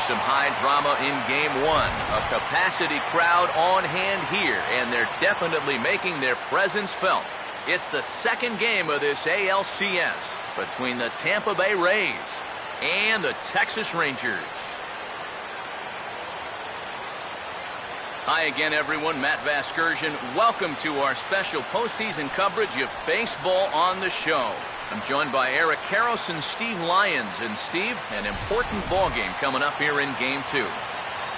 some high drama in game one. A capacity crowd on hand here, and they're definitely making their presence felt. It's the second game of this ALCS between the Tampa Bay Rays and the Texas Rangers. Hi again, everyone. Matt Vasgersian. Welcome to our special postseason coverage of baseball on the show. I'm joined by Eric Karros and Steve Lyons. And Steve, an important ball game coming up here in Game 2.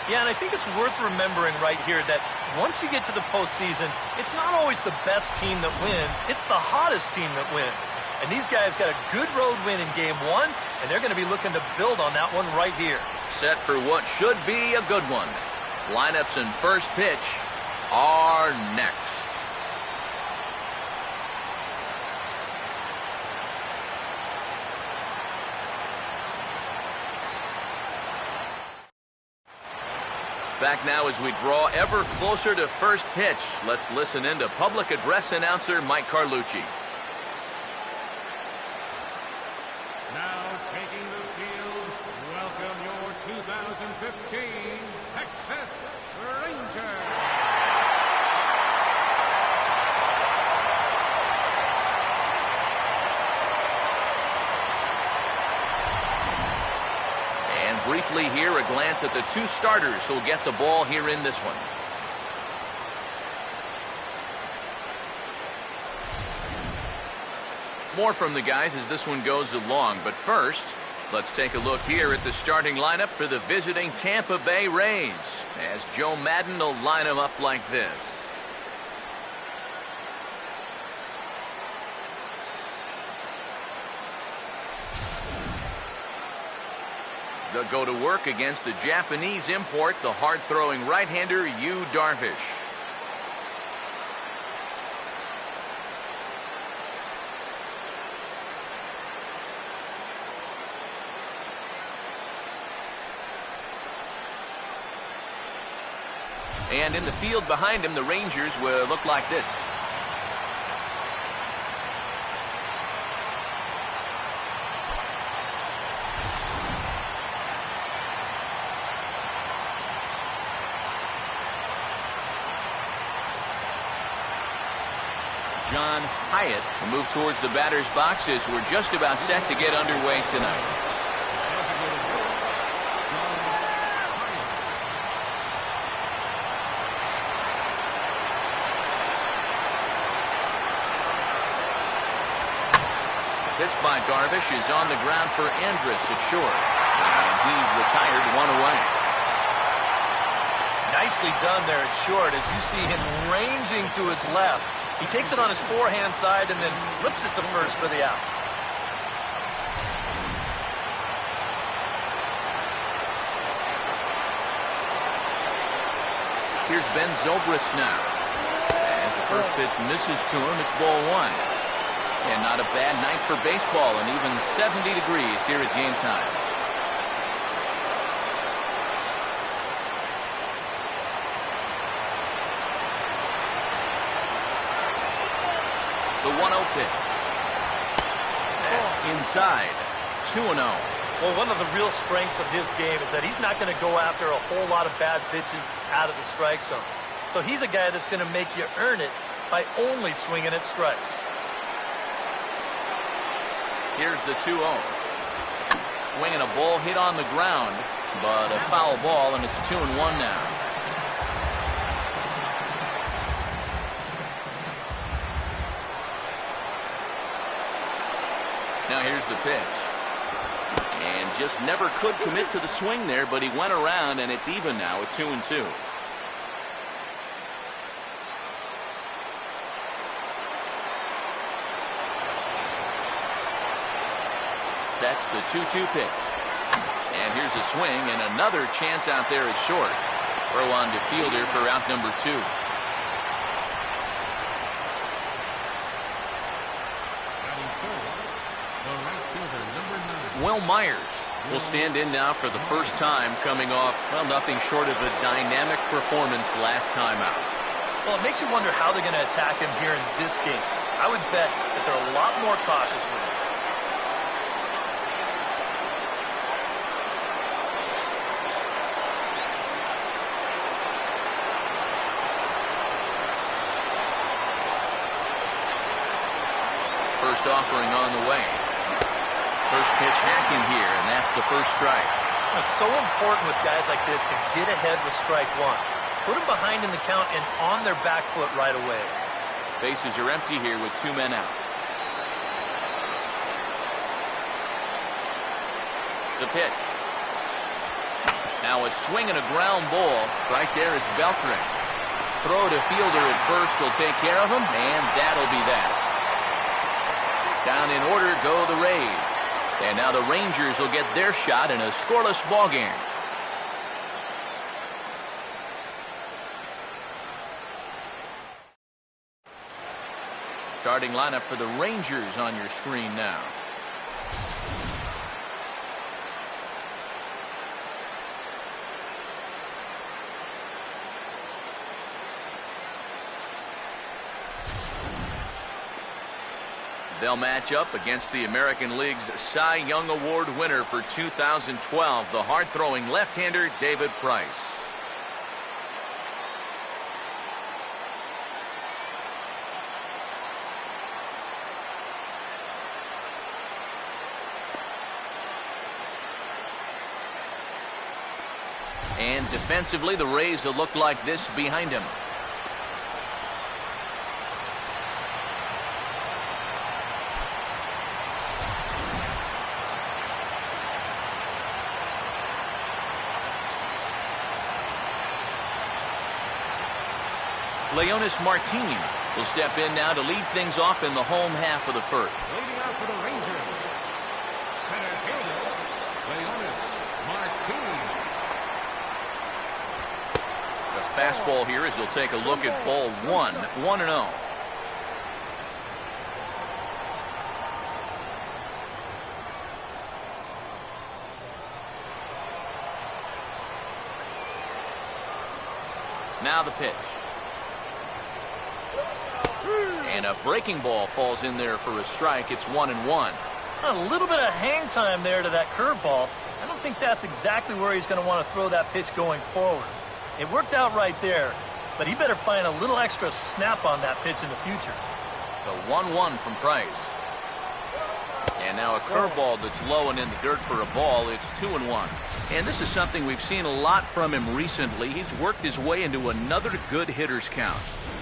Yeah, and I think it's worth remembering right here that once you get to the postseason, it's not always the best team that wins. It's the hottest team that wins. And these guys got a good road win in Game 1, and they're going to be looking to build on that one right here. Set for what should be a good one. Lineups and first pitch are next. Back now as we draw ever closer to first pitch. Let's listen in to public address announcer Mike Carlucci. Now taking the field, welcome your 2015 Texas Rangers. And briefly here, a glance at the two starters who'll get the ball here in this one. More from the guys as this one goes along, but first, let's take a look here at the starting lineup for the visiting Tampa Bay Rays, as Joe Madden will line them up like this. They'll go to work against the Japanese import, the hard-throwing right-hander Yu Darvish. And in the field behind him, the Rangers will look like this. John Hyatt will move towards the batter's box as we're just about set to get underway tonight. Pitch by Darvish is on the ground for Andrus at short. And he retired one away. Nicely done there at short as you see him ranging to his left. He takes it on his forehand side and then flips it to first for the out. Here's Ben Zobrist now. As the first pitch misses to him, it's ball one. And not a bad night for baseball, and even 70 degrees here at game time. The 1-0 pitch. That's inside. 2-0. Well, one of the real strengths of his game is that he's not going to go after a whole lot of bad pitches out of the strike zone. So he's a guy that's going to make you earn it by only swinging at strikes. Here's the 2-0. Swinging a ball hit on the ground, but a foul ball, and it's 2-1 now. Now here's the pitch. And just never could commit to the swing there, but he went around, and it's even now at 2-2. That's the 2-2 pitch. And here's a swing and another chance out there at short. Throw on to fielder for out number 2. Will Myers will stand in now for the first time, coming off, well, nothing short of a dynamic performance last time out. Well, it makes you wonder how they're going to attack him here in this game. I would bet that they're a lot more cautious with him. First offering on the way. First pitch hacking here, and that's the first strike. It's so important with guys like this to get ahead with strike one. Put them behind in the count and on their back foot right away. Bases are empty here with 2 men out. The pitch. Now a swing and a ground ball. Right there is Beltran. Throw to fielder at first will take care of him, and that'll be that. Down in order go the Rays. And now the Rangers will get their shot in a scoreless ball game. Starting lineup for the Rangers on your screen now. They'll match up against the American League's Cy Young Award winner for 2012, the hard-throwing left-hander David Price. And defensively, the Rays will look like this behind him. Leonis Martin will step in now to lead things off in the home half of the first. Leading out for the Rangers, center fielder, Leonis Martin. The fastball here as he'll take a look at ball 1, 1-0. Now the pitch. And a breaking ball falls in there for a strike. It's 1-1. A little bit of hang time there to that curveball. I don't think that's exactly where he's going to want to throw that pitch going forward. It worked out right there, but he better find a little extra snap on that pitch in the future. The 1-1 from Price. And now a curveball that's low and in the dirt for a ball. It's 2-1. And this is something we've seen a lot from him recently. He's worked his way into another good hitter's count.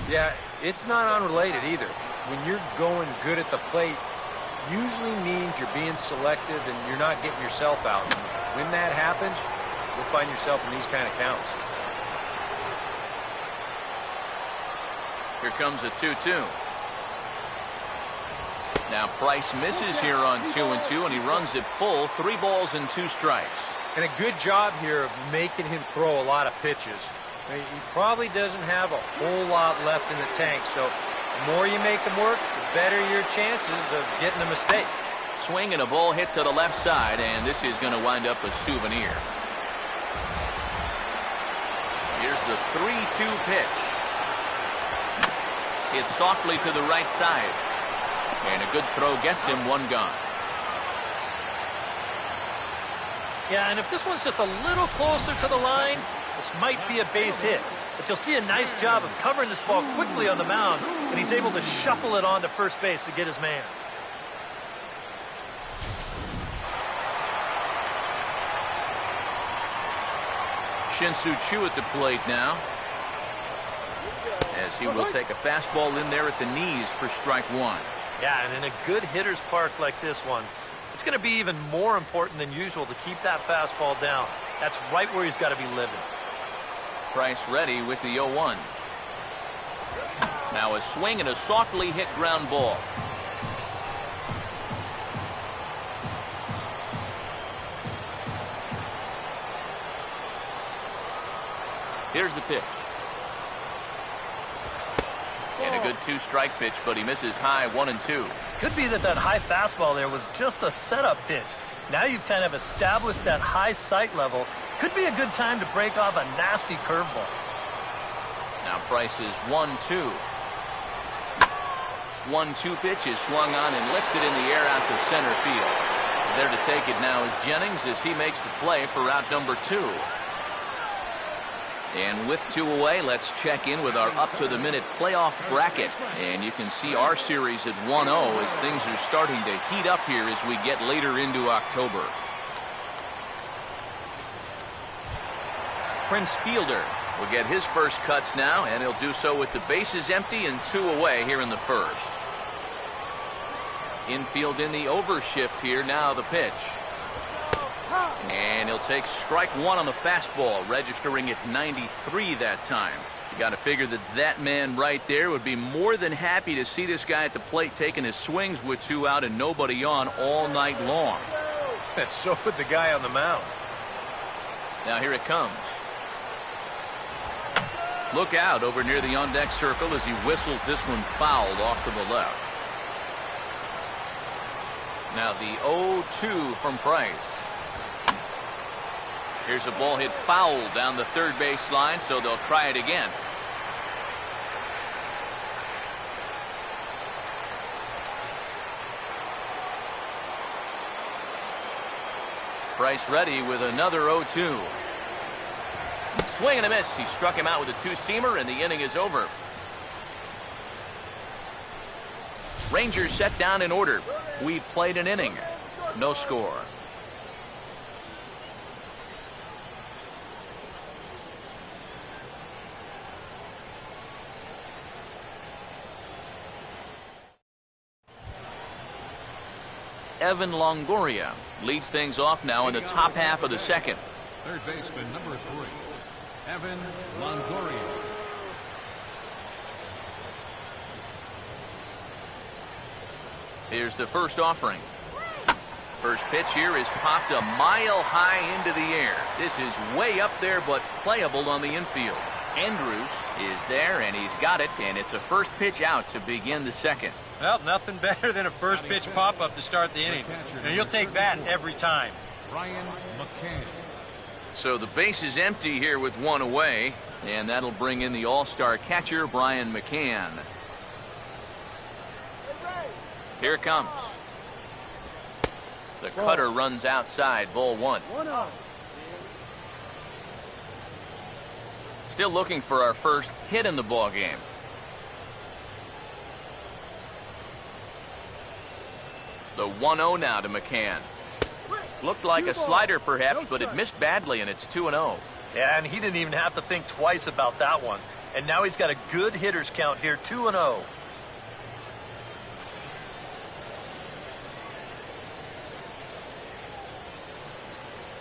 Yeah, it's not unrelated either. When you're going good at the plate, usually means you're being selective and you're not getting yourself out. And when that happens, you'll find yourself in these kind of counts. Here comes a 2-2. Now Price misses here on 2-2, and he runs it full. 3 balls and 2 strikes. And a good job here of making him throw a lot of pitches. He probably doesn't have a whole lot left in the tank, so the more you make him work, the better your chances of getting a mistake. Swing and a ball hit to the left side, and this is going to wind up a souvenir. Here's the 3-2 pitch. Hits softly to the right side. And a good throw gets him 1 gone. Yeah, and if this one's just a little closer to the line, this might be a base hit. But you'll see a nice job of covering this ball quickly on the mound, and he's able to shuffle it onto first base to get his man. Shin-Soo Choo at the plate now, as he will take a fastball in there at the knees for strike 1. Yeah, and in a good hitter's park like this one, it's going to be even more important than usual to keep that fastball down. That's right where he's got to be living. Price ready with the 0-1. Now a swing and a softly hit ground ball. Here's the pitch. And a good 2-strike pitch, but he misses high 1-2. Could be that high fastball there was just a setup pitch. Now you've kind of established that high sight level. Could be a good time to break off a nasty curveball. Now Price is 1-2. 1-2 pitch is swung on and lifted in the air out to center field. There to take it now is Jennings as he makes the play for out number 2. And with 2 away, let's check in with our up-to-the-minute playoff bracket. And you can see our series at 1-0 as things are starting to heat up here as we get later into October. Prince Fielder will get his first cuts now, and he'll do so with the bases empty and 2 away here in the first. Infield in the overshift here. Now the pitch. And he'll take strike 1 on the fastball, registering at 93 that time. You got to figure that man right there would be more than happy to see this guy at the plate taking his swings with 2 out and nobody on all night long. So would the guy on the mound. Now here it comes. Look out over near the on-deck circle as he whistles this one fouled off to the left. Now the 0-2 from Price. Here's a ball hit foul down the third base line, so they'll try it again. Price ready with another 0-2. Swing and a miss. He struck him out with a 2-seamer, and the inning is over. Rangers set down in order. We played an inning. No score. Evan Longoria leads things off now in the top half of the second. Third baseman number 3, Evan Longoria. Here's the first offering. First pitch here is popped a mile high into the air. This is way up there, but playable on the infield. Andrews is there, and he's got it, and it's a first pitch out to begin the second. Well, nothing better than a first pitch pop-up to start the inning. And you'll take that every time. Brian McCann. So the base is empty here with 1 away, and that'll bring in the all-star catcher, Brian McCann. Here it comes. The cutter runs outside, ball 1. Still looking for our first hit in the ball game. The 1-0 now to McCann. Looked like a slider perhaps, but it missed badly, and it's 2-0. Yeah, and he didn't even have to think twice about that one. And now he's got a good hitters count here, 2-0.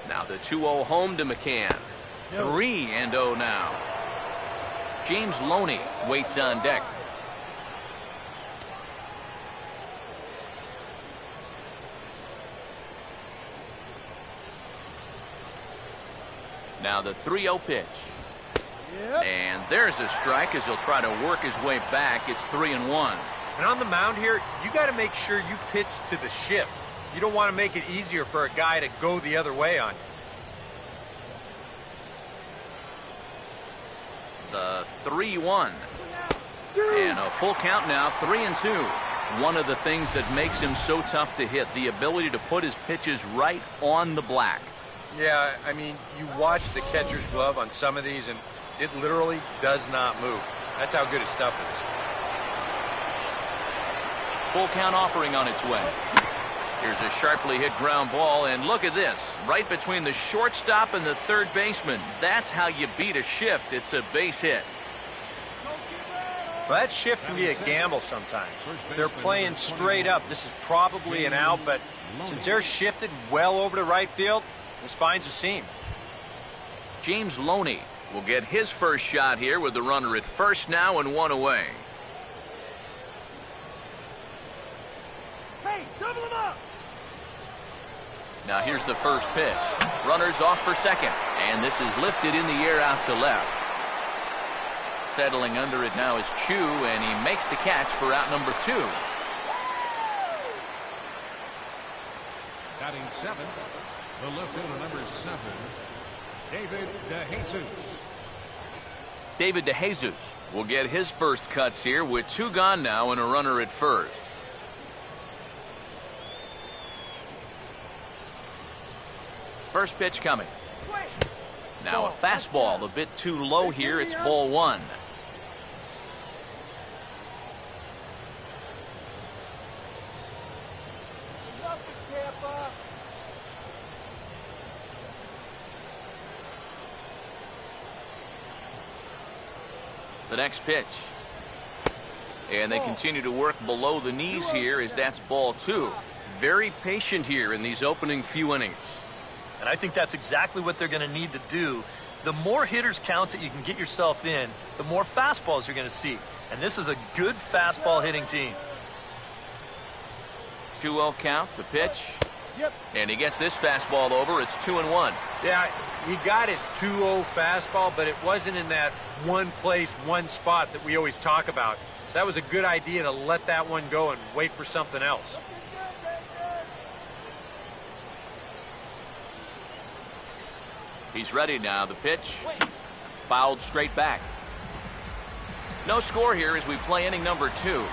Now the 2-0 home to McCann. 3-0 now. James Loney waits on deck. Now the 3-0 pitch. And there's a strike as he'll try to work his way back. It's 3-1. And on the mound here, you got to make sure you pitch to the shift. You don't want to make it easier for a guy to go the other way on you. The 3-1. And a full count now, 3-2. One of the things that makes him so tough to hit, the ability to put his pitches right on the black. Yeah, I mean, you watch the catcher's glove on some of these, and it literally does not move. That's how good his stuff is. Full count offering on its way. Here's a sharply hit ground ball, and look at this. Right between the shortstop and the third baseman. That's how you beat a shift. It's a base hit. Well, that shift can be a gamble sometimes. They're playing straight up. This is probably an out, but since they're shifted well over to right field, this finds a seam. James Loney will get his first shot here with the runner at first now and 1 away. Hey, double him up! Now here's the first pitch. Runners off for second, and this is lifted in the air out to left. Settling under it now is Chu, and he makes the catch for out number 2. Batting 7th, the left fielder number 7, David DeJesus. David DeJesus will get his first cuts here with 2 gone now and a runner at first. First pitch coming. Now a fastball a bit too low here. It's ball one. The next pitch. And they continue to work below the knees here as that's ball two. Very patient here in these opening few innings. And I think that's exactly what they're going to need to do. The more hitters counts that you can get yourself in, the more fastballs you're going to see. And this is a good fastball hitting team. 2-0 count, the pitch. And he gets this fastball over. It's 2-1. Yeah, he got his 2-0 fastball, but it wasn't in that one place, one spot that we always talk about. So that was a good idea to let that one go and wait for something else. He's ready now. The pitch. Fouled straight back. No score here as we play inning number 2.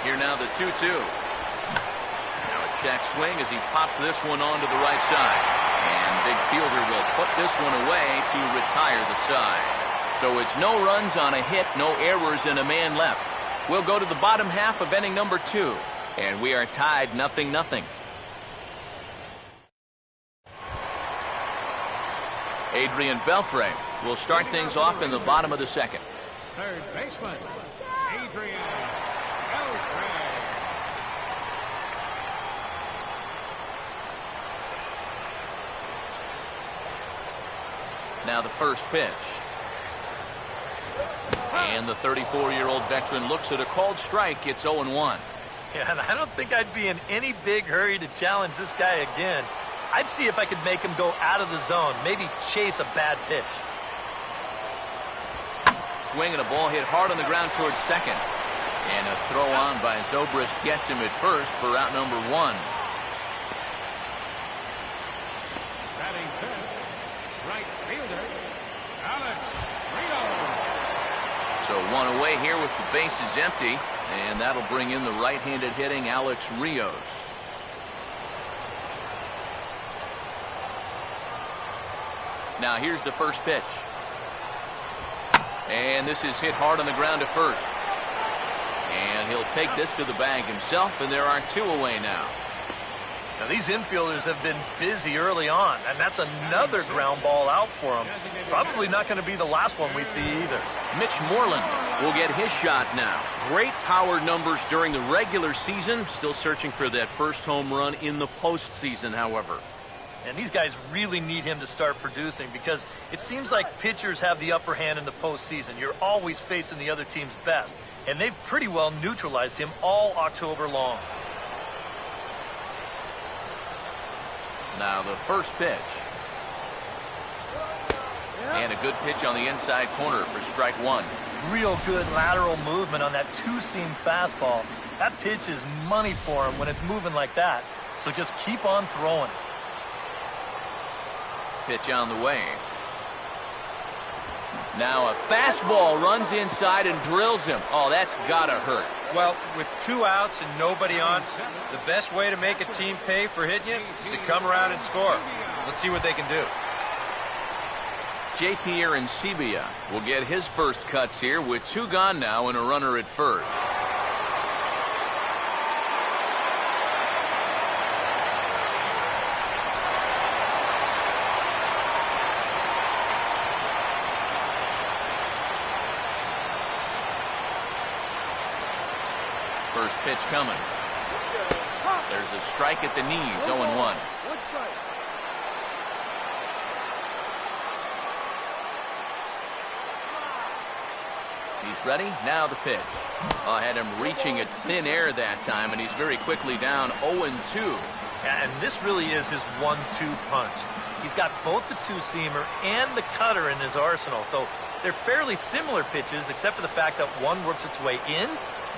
Here now the 2-2. Now a check swing as he pops this one onto the right side. And big fielder will put this one away to retire the side. So it's no runs on a hit, no errors, and a man left. We'll go to the bottom half of inning number 2. And we are tied 0-0. Adrian Beltre will start things off in the bottom of the second. Third baseman, Adrian Beltre. Now the first pitch. And the 34-year-old veteran looks at a called strike. It's 0-1. Yeah, and I don't think I'd be in any big hurry to challenge this guy again. I'd see if I could make him go out of the zone, maybe chase a bad pitch. Swing and a ball hit hard on the ground towards second. And a throw on by Zobrist gets him at first for out number 1. Batting fifth, right fielder, Alex Rios. So one away here with the bases empty. And that'll bring in the right-handed hitting Alex Rios. Now here's the first pitch. And this is hit hard on the ground to first. And he'll take this to the bag himself, and there are 2 away now. Now these infielders have been busy early on, and that's another ground ball out for them. Probably not going to be the last one we see either. Mitch Moreland will get his shot now. Great power numbers during the regular season. Still searching for that first home run in the postseason, however. And these guys really need him to start producing because it seems like pitchers have the upper hand in the postseason. You're always facing the other team's best. And they've pretty well neutralized him all October long. Now the first pitch. And a good pitch on the inside corner for strike 1. Real good lateral movement on that two-seam fastball. That pitch is money for him when it's moving like that. So just keep on throwing. Pitch on the way. Now a fastball runs inside and drills him. Oh, that's gotta hurt. Well, with 2 outs and nobody on, the best way to make a team pay for hitting you is to come around and score. Let's see what they can do. J.P. Arancibia will get his first cuts here with 2 gone now and a runner at first. First pitch coming. There's a strike at the knees, 0-1. He's ready. Now the pitch. I had him reaching at thin air that time, and he's very quickly down 0-2. And this really is his 1-2 punch. He's got both the two-seamer and the cutter in his arsenal. So they're fairly similar pitches, except for the fact that one works its way in,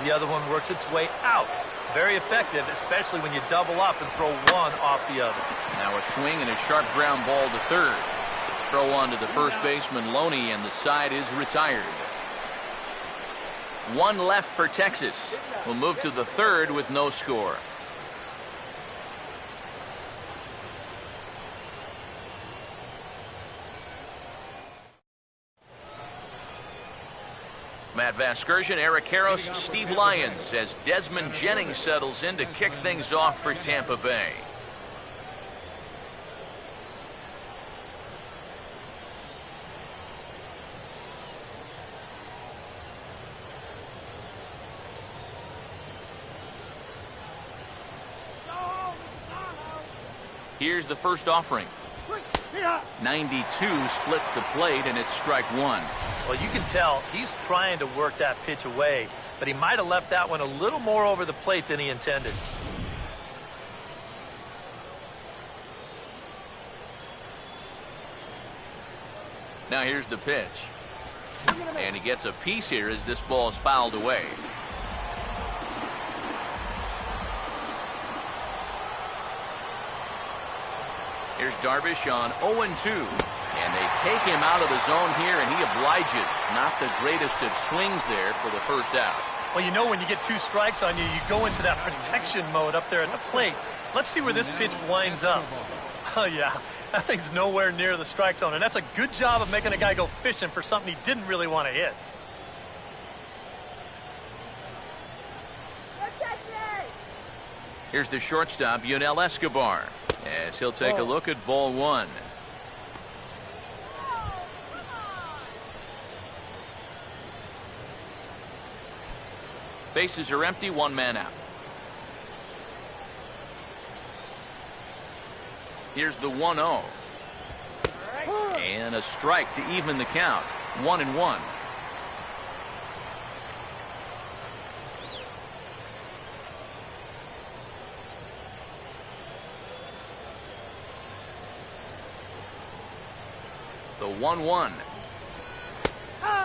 the other one works its way out. Very effective, especially when you double up and throw one off the other. Now a swing and a sharp ground ball to third. Throw on to the first baseman, Loney, and the side is retired. 1 left for Texas. We'll move to the third with no score. Matt Vasgersian, Eric Harris, Steve Lyons as Desmond Jennings settles in to kick things off for Tampa Bay. Here's the first offering. 92 splits the plate, and it's strike one. Well, you can tell he's trying to work that pitch away, but he might have left that one a little more over the plate than he intended. Now here's the pitch. And he gets a piece here as this ball is fouled away. Here's Darvish on 0-2. And they take him out of the zone here, and he obliges. Not the greatest of swings there for the first out. Well, you know when you get 2 strikes on you, you go into that protection mode up there at the plate. Let's see where this pitch winds up. Oh, yeah. That thing's nowhere near the strike zone, and that's a good job of making a guy go fishing for something he didn't really want to hit. Here's the shortstop, Yunel Escobar, as he'll take a look at ball one. Bases are empty, 1 man out. Here's the 1-0. And a strike to even the count. 1-1. The 1-1.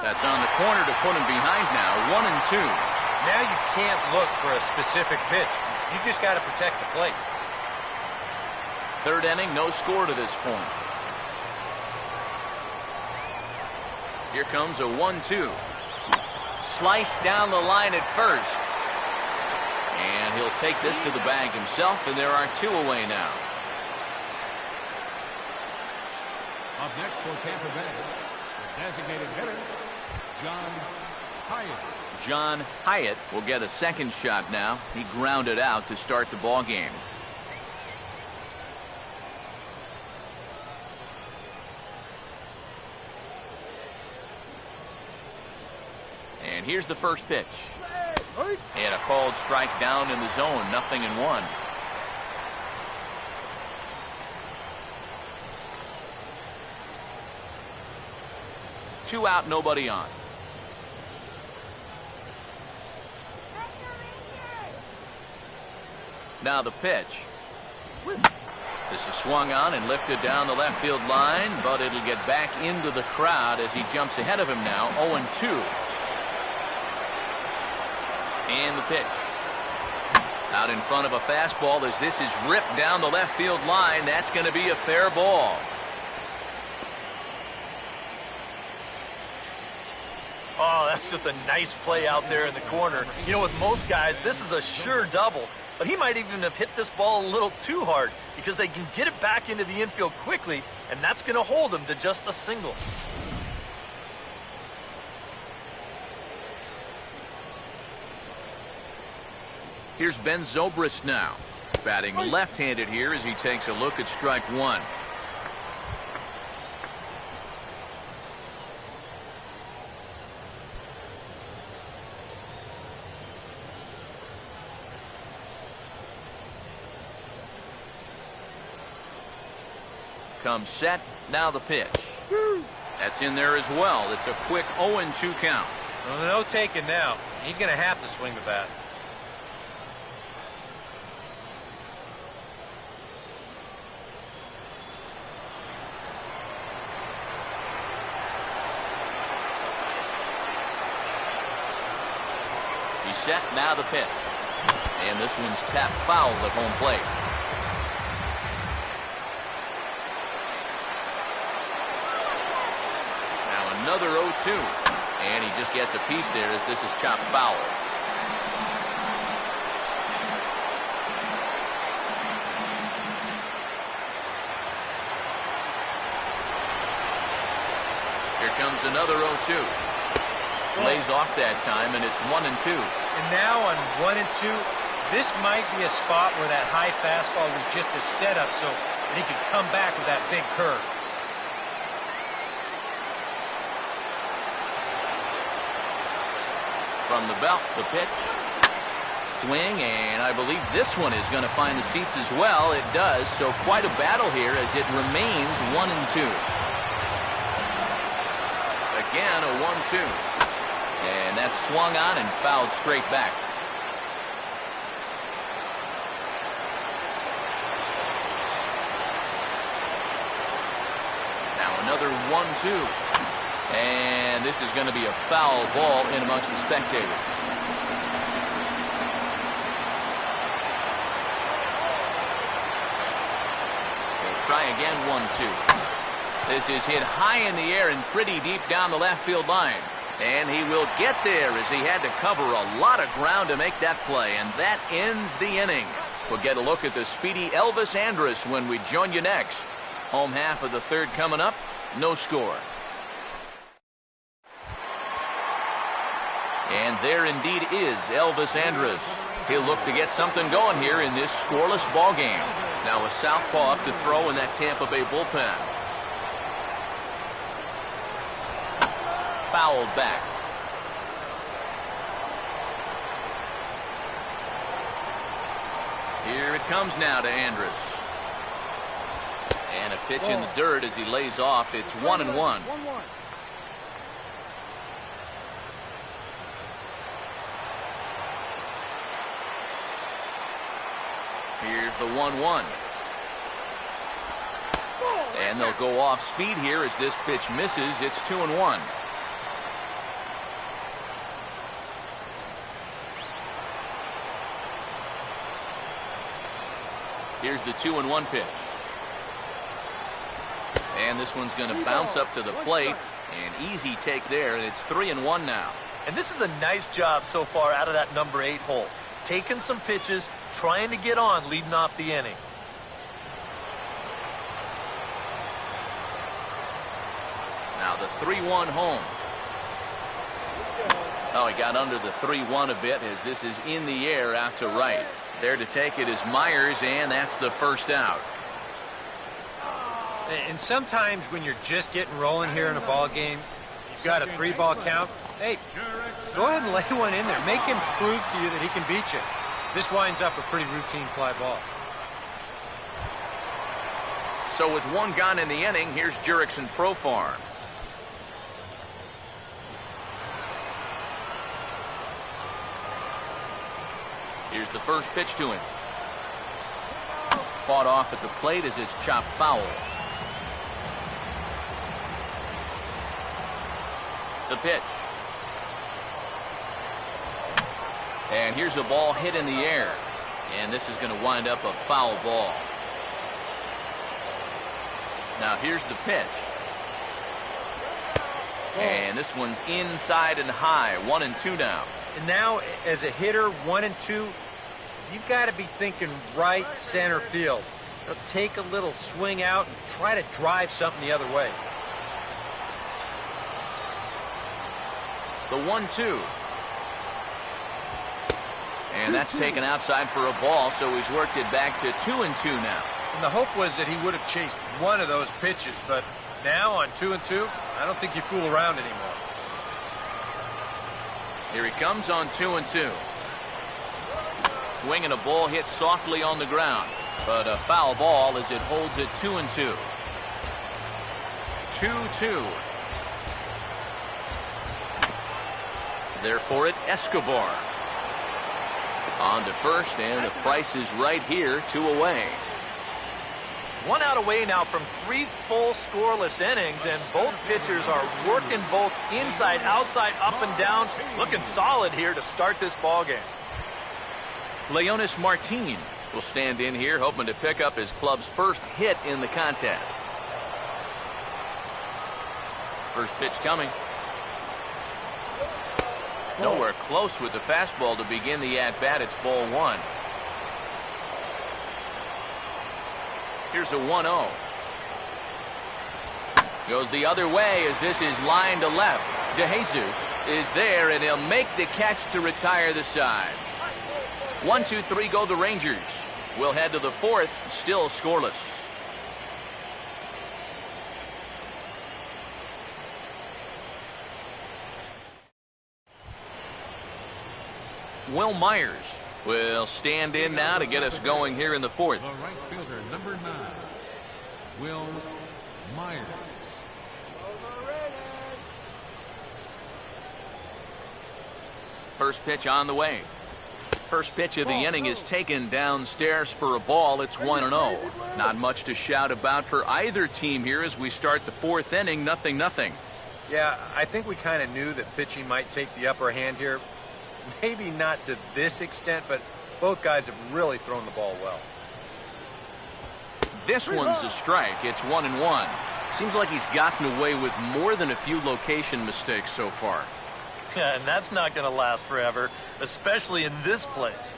That's on the corner to put him behind now. 1-2. Now you can't look for a specific pitch. You just got to protect the plate. Third inning, no score to this point. Here comes a 1-2. Sliced down the line at first. And he'll take this to the bag himself, and there are 2 away now. Up next for Tampa Bay, the designated hitter, John Hyatt. John Hyatt will get a second shot now. He grounded out to start the ball game. And here's the first pitch. And a called strike down in the zone. 0-1. Two out, nobody on. Now the pitch. This is swung on and lifted down the left field line, but it'll get back into the crowd as he jumps ahead of him now. 0-2. And the pitch. Out in front of a fastball as this is ripped down the left field line. That's going to be a fair ball. Oh, that's just a nice play out there in the corner. You know, with most guys, this is a sure double. But he might even have hit this ball a little too hard because they can get it back into the infield quickly, and that's going to hold him to just a single. Here's Ben Zobrist now. Batting left-handed here as he takes a look at strike one. Comes set. Now the pitch. That's in there as well. It's a quick 0-2 count. Well, no taking now. He's going to have to swing the bat. He's set. Now the pitch. And this one's tapped foul at home plate. Another 0-2, and he just gets a piece there as this is chopped foul. Here comes another 0-2. Lays off that time, and it's 1-2. And now on 1-2, this might be a spot where that high fastball was just a setup so that he could come back with that big curve. From the belt, the pitch. Swing, and I believe this one is going to find the seats as well. It does, so quite a battle here as it remains 1-2. Again, a 1-2. And that's swung on and fouled straight back. Now another 1-2. And this is going to be a foul ball in amongst the spectators. They'll try again, 1-2. This is hit high in the air and pretty deep down the left field line. And he will get there as he had to cover a lot of ground to make that play. And that ends the inning. We'll get a look at the speedy Elvis Andrus when we join you next. Home half of the third coming up. No score. And there indeed is Elvis Andrus. He'll look to get something going here in this scoreless ball game. Now a southpaw up to throw in that Tampa Bay bullpen. Fouled back. Here it comes now to Andrus. And a pitch in the dirt as he lays off. It's 1-1. Here's the 1-1. And they'll go off speed here as this pitch misses. It's 2-1. Here's the 2-1 pitch. And this one's going to bounce up to the plate. An easy take there. It's 3-1 now. And this is a nice job so far out of that number 8 hole. Taking some pitches, trying to get on, leading off the inning. Now the 3-1 home. Oh, he got under the 3-1 a bit as this is in the air out to right. There to take it is Myers, and that's the first out. And sometimes when you're just getting rolling here in a ball game, you've got a 3-ball count. Hey, go ahead and lay one in there. Make him prove to you that he can beat you. This winds up a pretty routine fly ball. So with one gone in the inning, here's Jurickson Profar. Here's the first pitch to him. Fought off at the plate as it's chopped foul. The pitch. And here's a ball hit in the air. And this is going to wind up a foul ball. Now here's the pitch. And this one's inside and high. 1-2 now. And now, as a hitter, 1-2, you've got to be thinking right center field. Take a little swing out and try to drive something the other way. The 1-2. And that's taken outside for a ball, so he's worked it back to 2-2 now. And the hope was that he would have chased one of those pitches, but now on 2-2, I don't think you fool around anymore. Here he comes on 2-2. Swinging a ball hit softly on the ground, but a foul ball as it holds it 2-2. 2-2. There for it, Escobar. On to first, and the price is right here, 2 away. 1 out away now from 3 full scoreless innings, and both pitchers are working both inside, outside, up and down. Looking solid here to start this ball game. Leonis Martin will stand in here, hoping to pick up his club's first hit in the contest. First pitch coming. Nowhere close with the fastball to begin the at-bat. It's ball 1. Here's a 1-0. Goes the other way as this is line to left. DeJesus is there, and he'll make the catch to retire the side. 1-2-3 go the Rangers. We'll head to the fourth, still scoreless. Will Myers will stand in now to get us going here in the fourth. The right fielder, number 9, Will Myers. First pitch on the way. First pitch of the inning is taken downstairs for a ball. It's 1-0. Not much to shout about for either team here as we start the fourth inning. 0-0. Yeah, I think we kind of knew that pitching might take the upper hand here. Maybe not to this extent, but both guys have really thrown the ball well. This one's a strike. It's 1-1. Seems like he's gotten away with more than a few location mistakes so far. Yeah, and that's not going to last forever, especially in this place.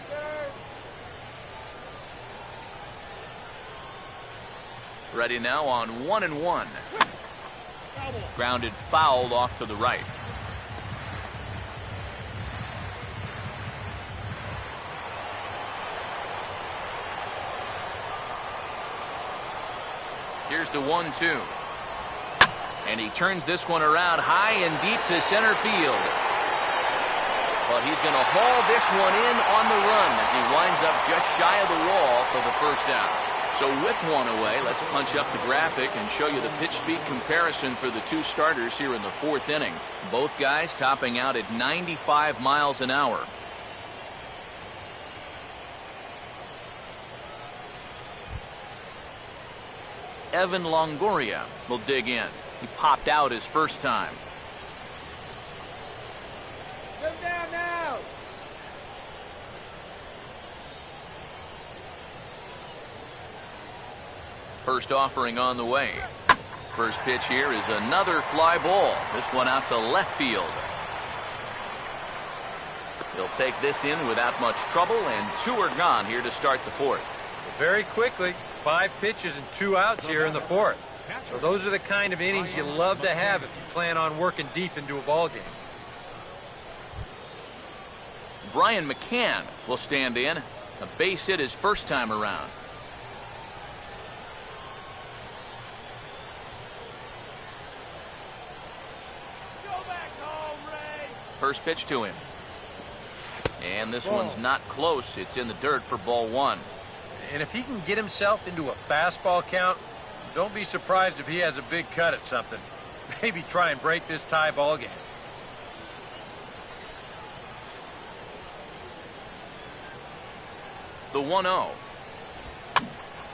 Ready now on 1-1. Grounded foul off to the right. Here's the 1-2. And he turns this one around high and deep to center field. But he's going to haul this one in on the run as he winds up just shy of the wall for the first out. So with one away, let's punch up the graphic and show you the pitch speed comparison for the two starters here in the fourth inning. Both guys topping out at 95 miles an hour. Evan Longoria will dig in. He popped out his first time. Go down now. First offering on the way. First pitch here is another fly ball. This one out to left field. He'll take this in without much trouble, and two are gone here to start the fourth. Very quickly, 5 pitches and 2 outs here in the fourth. So those are the kind of innings you love to have if you plan on working deep into a ball game. Brian McCann will stand in. A base hit his first time around. Go back home, Ray. First pitch to him. And this one's not close. It's in the dirt for ball 1. And if he can get himself into a fastball count, don't be surprised if he has a big cut at something. Maybe try and break this tie ball game. The 1-0.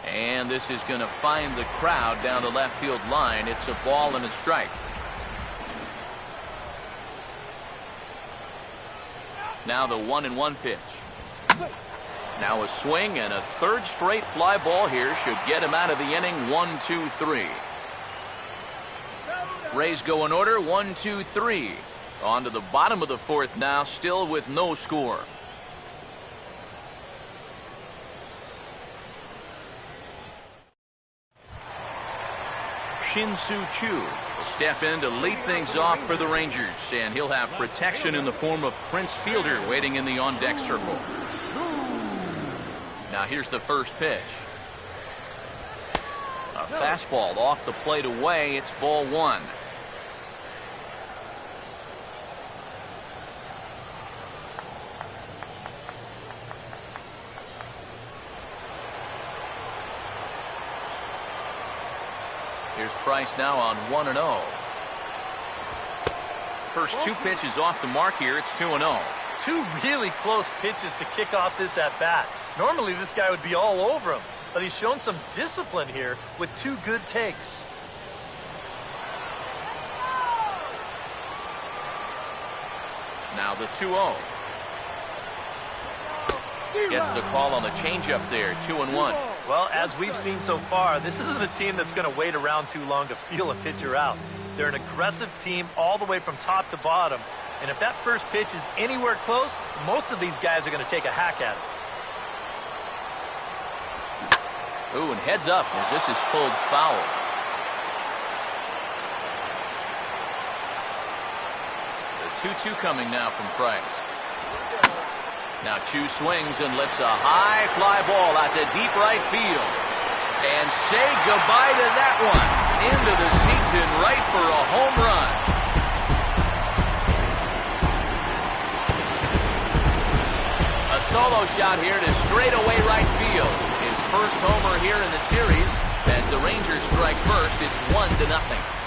And this is going to find the crowd down the left field line. It's a ball and a strike. Now the 1-1 pitch. Now a swing and a third straight fly ball here should get him out of the inning. 1-2-3. Rays go in order. 1-2-3. On to the bottom of the fourth now, still with no score. Shin-Soo Choo will step in to lead things off for the Rangers, and he'll have protection in the form of Prince Fielder waiting in the on-deck circle. Now here's the first pitch. A fastball off the plate away. It's ball 1. Here's Price now on 1-0. First 2 pitches off the mark here. It's 2-0. 2 really close pitches to kick off this at-bat. Normally this guy would be all over him, but he's shown some discipline here with 2 good takes. Now the 2-0. Gets the call on the changeup there. 2-1. Well, as we've seen so far, this isn't a team that's going to wait around too long to feel a pitcher out. They're an aggressive team all the way from top to bottom. And if that first pitch is anywhere close, most of these guys are going to take a hack at it. Ooh, and heads up as this is pulled foul. The 2-2 coming now from Price. Now Chu swings and lifts a high fly ball out to deep right field. And say goodbye to that one. Into the seats in right for a home run. A solo shot here to straightaway right field. His first homer here in the series. As the Rangers strike first, it's 1-0.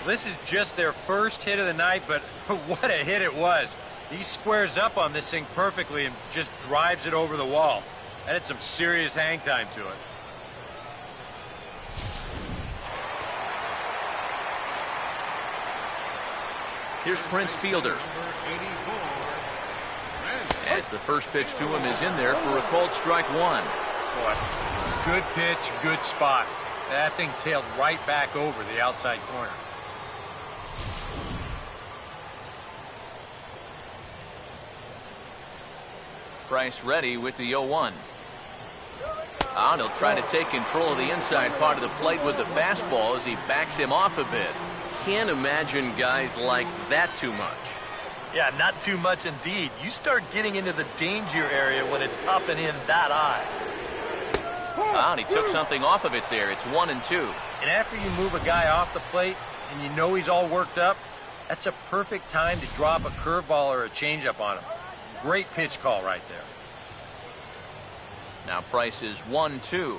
This is just their first hit of the night, but what a hit it was. He squares up on this thing perfectly and just drives it over the wall. That had some serious hang time to it. Here's Prince Fielder. As the first pitch to him is in there for a called strike one. Boy, good pitch, good spot. That thing tailed right back over the outside corner. Price ready with the 0-1. And he'll try to take control of the inside part of the plate with the fastball as he backs him off a bit. Can't imagine guys like that too much. Yeah, not too much indeed. You start getting into the danger area when it's up and in that high. And he took something off of it there. It's 1-2. And after you move a guy off the plate and you know he's all worked up, that's a perfect time to drop a curveball or a changeup on him. Great pitch call right there. Now Price is 1-2.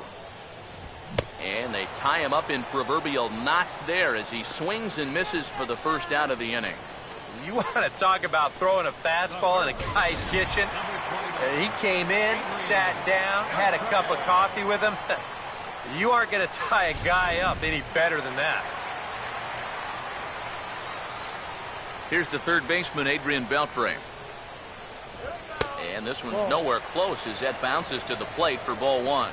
And they tie him up in proverbial knots there as he swings and misses for the first out of the inning. You want to talk about throwing a fastball in a guy's kitchen? He came in, sat down, had a cup of coffee with him. You aren't going to tie a guy up any better than that. Here's the third baseman, Adrian Beltre. And this one's nowhere close as that bounces to the plate for ball one.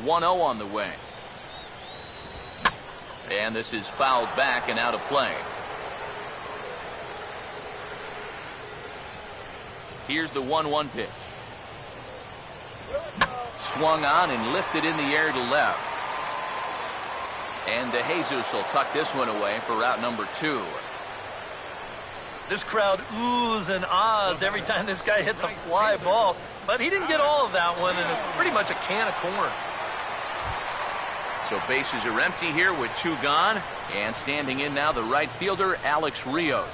(1-0) on the way. And this is fouled back and out of play. Here's the 1-1 pitch. Swung on and lifted in the air to left. And DeJesus will tuck this one away for route number 2. This crowd oohs and ahs every time this guy hits a fly ball. But he didn't get all of that one, and it's pretty much a can of corn. So bases are empty here with 2 gone. And standing in now the right fielder, Alex Rios.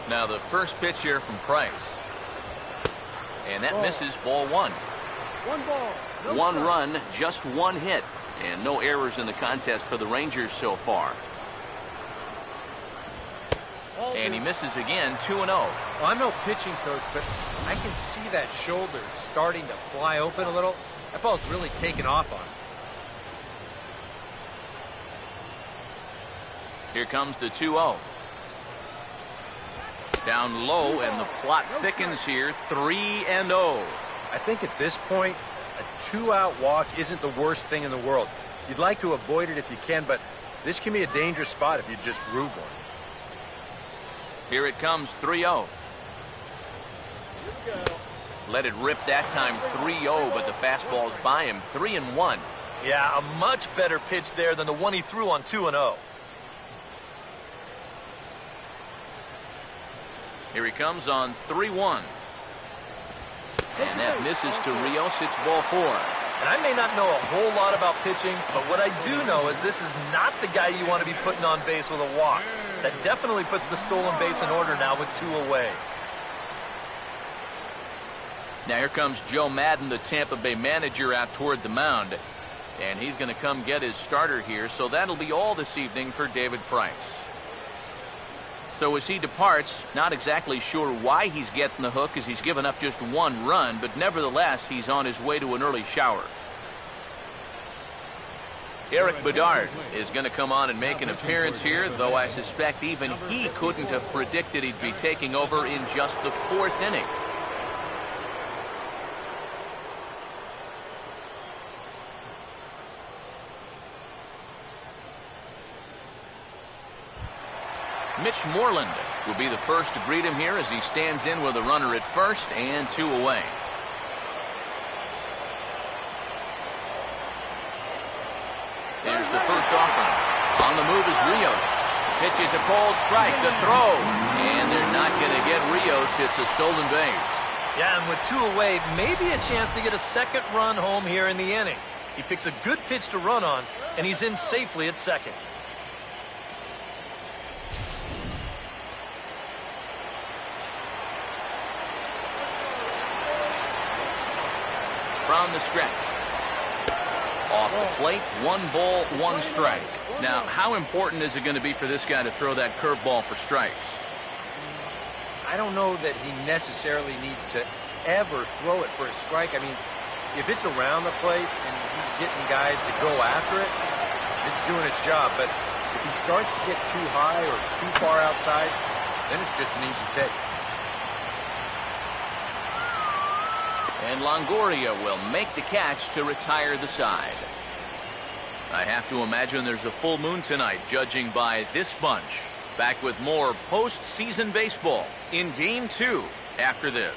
Now the first pitch here from Price. And that misses ball 1. 1 ball. No 1 strike. run, just 1 hit. And no errors in the contest for the Rangers so far. And he misses again, 2-0. Well, I'm no pitching coach, but I can see that shoulder starting to fly open a little. That ball's really taken off on him. Here comes the 2-0. Down low, and the plot thickens here, 3-0. I think at this point, a 2-out walk isn't the worst thing in the world. You'd like to avoid it if you can, but this can be a dangerous spot if you just groove one. Here it comes, 3-0. Let it rip that time, 3-0, but the fastball's by him, 3-1. Yeah, a much better pitch there than the one he threw on 2-0. Here he comes on 3-1. And that misses to Rios. It's ball 4. And I may not know a whole lot about pitching, but what I do know is this is not the guy you want to be putting on base with a walk. That definitely puts the stolen base in order now with 2 away. Now here comes Joe Madden, the Tampa Bay manager, out toward the mound. And he's going to come get his starter here, so that'll be all this evening for David Price. So as he departs, not exactly sure why he's getting the hook as he's given up just 1 run, but nevertheless, he's on his way to an early shower. Eric Bedard is going to come on and make an appearance here, though I suspect even he couldn't have predicted he'd be taking over in just the 4th inning. Mitch Moreland will be the first to greet him here as he stands in with a runner at first and 2 away. There's the first offering. On the move is Rios. Pitches a cold strike. The throw. And they're not going to get Rios. It's a stolen base. Yeah, and with 2 away, maybe a chance to get a second run home here in the inning. He picks a good pitch to run on, and he's in safely at second. From the stretch. Off the plate, 1 ball, 1 strike. Now, how important is it going to be for this guy to throw that curveball for strikes? I don't know that he necessarily needs to ever throw it for a strike. I mean, if it's around the plate and he's getting guys to go after it, it's doing its job. But if he starts to get too high or too far outside, then it's just an easy take. And Longoria will make the catch to retire the side. I have to imagine there's a full moon tonight, judging by this bunch. Back with more postseason baseball in Game 2 after this.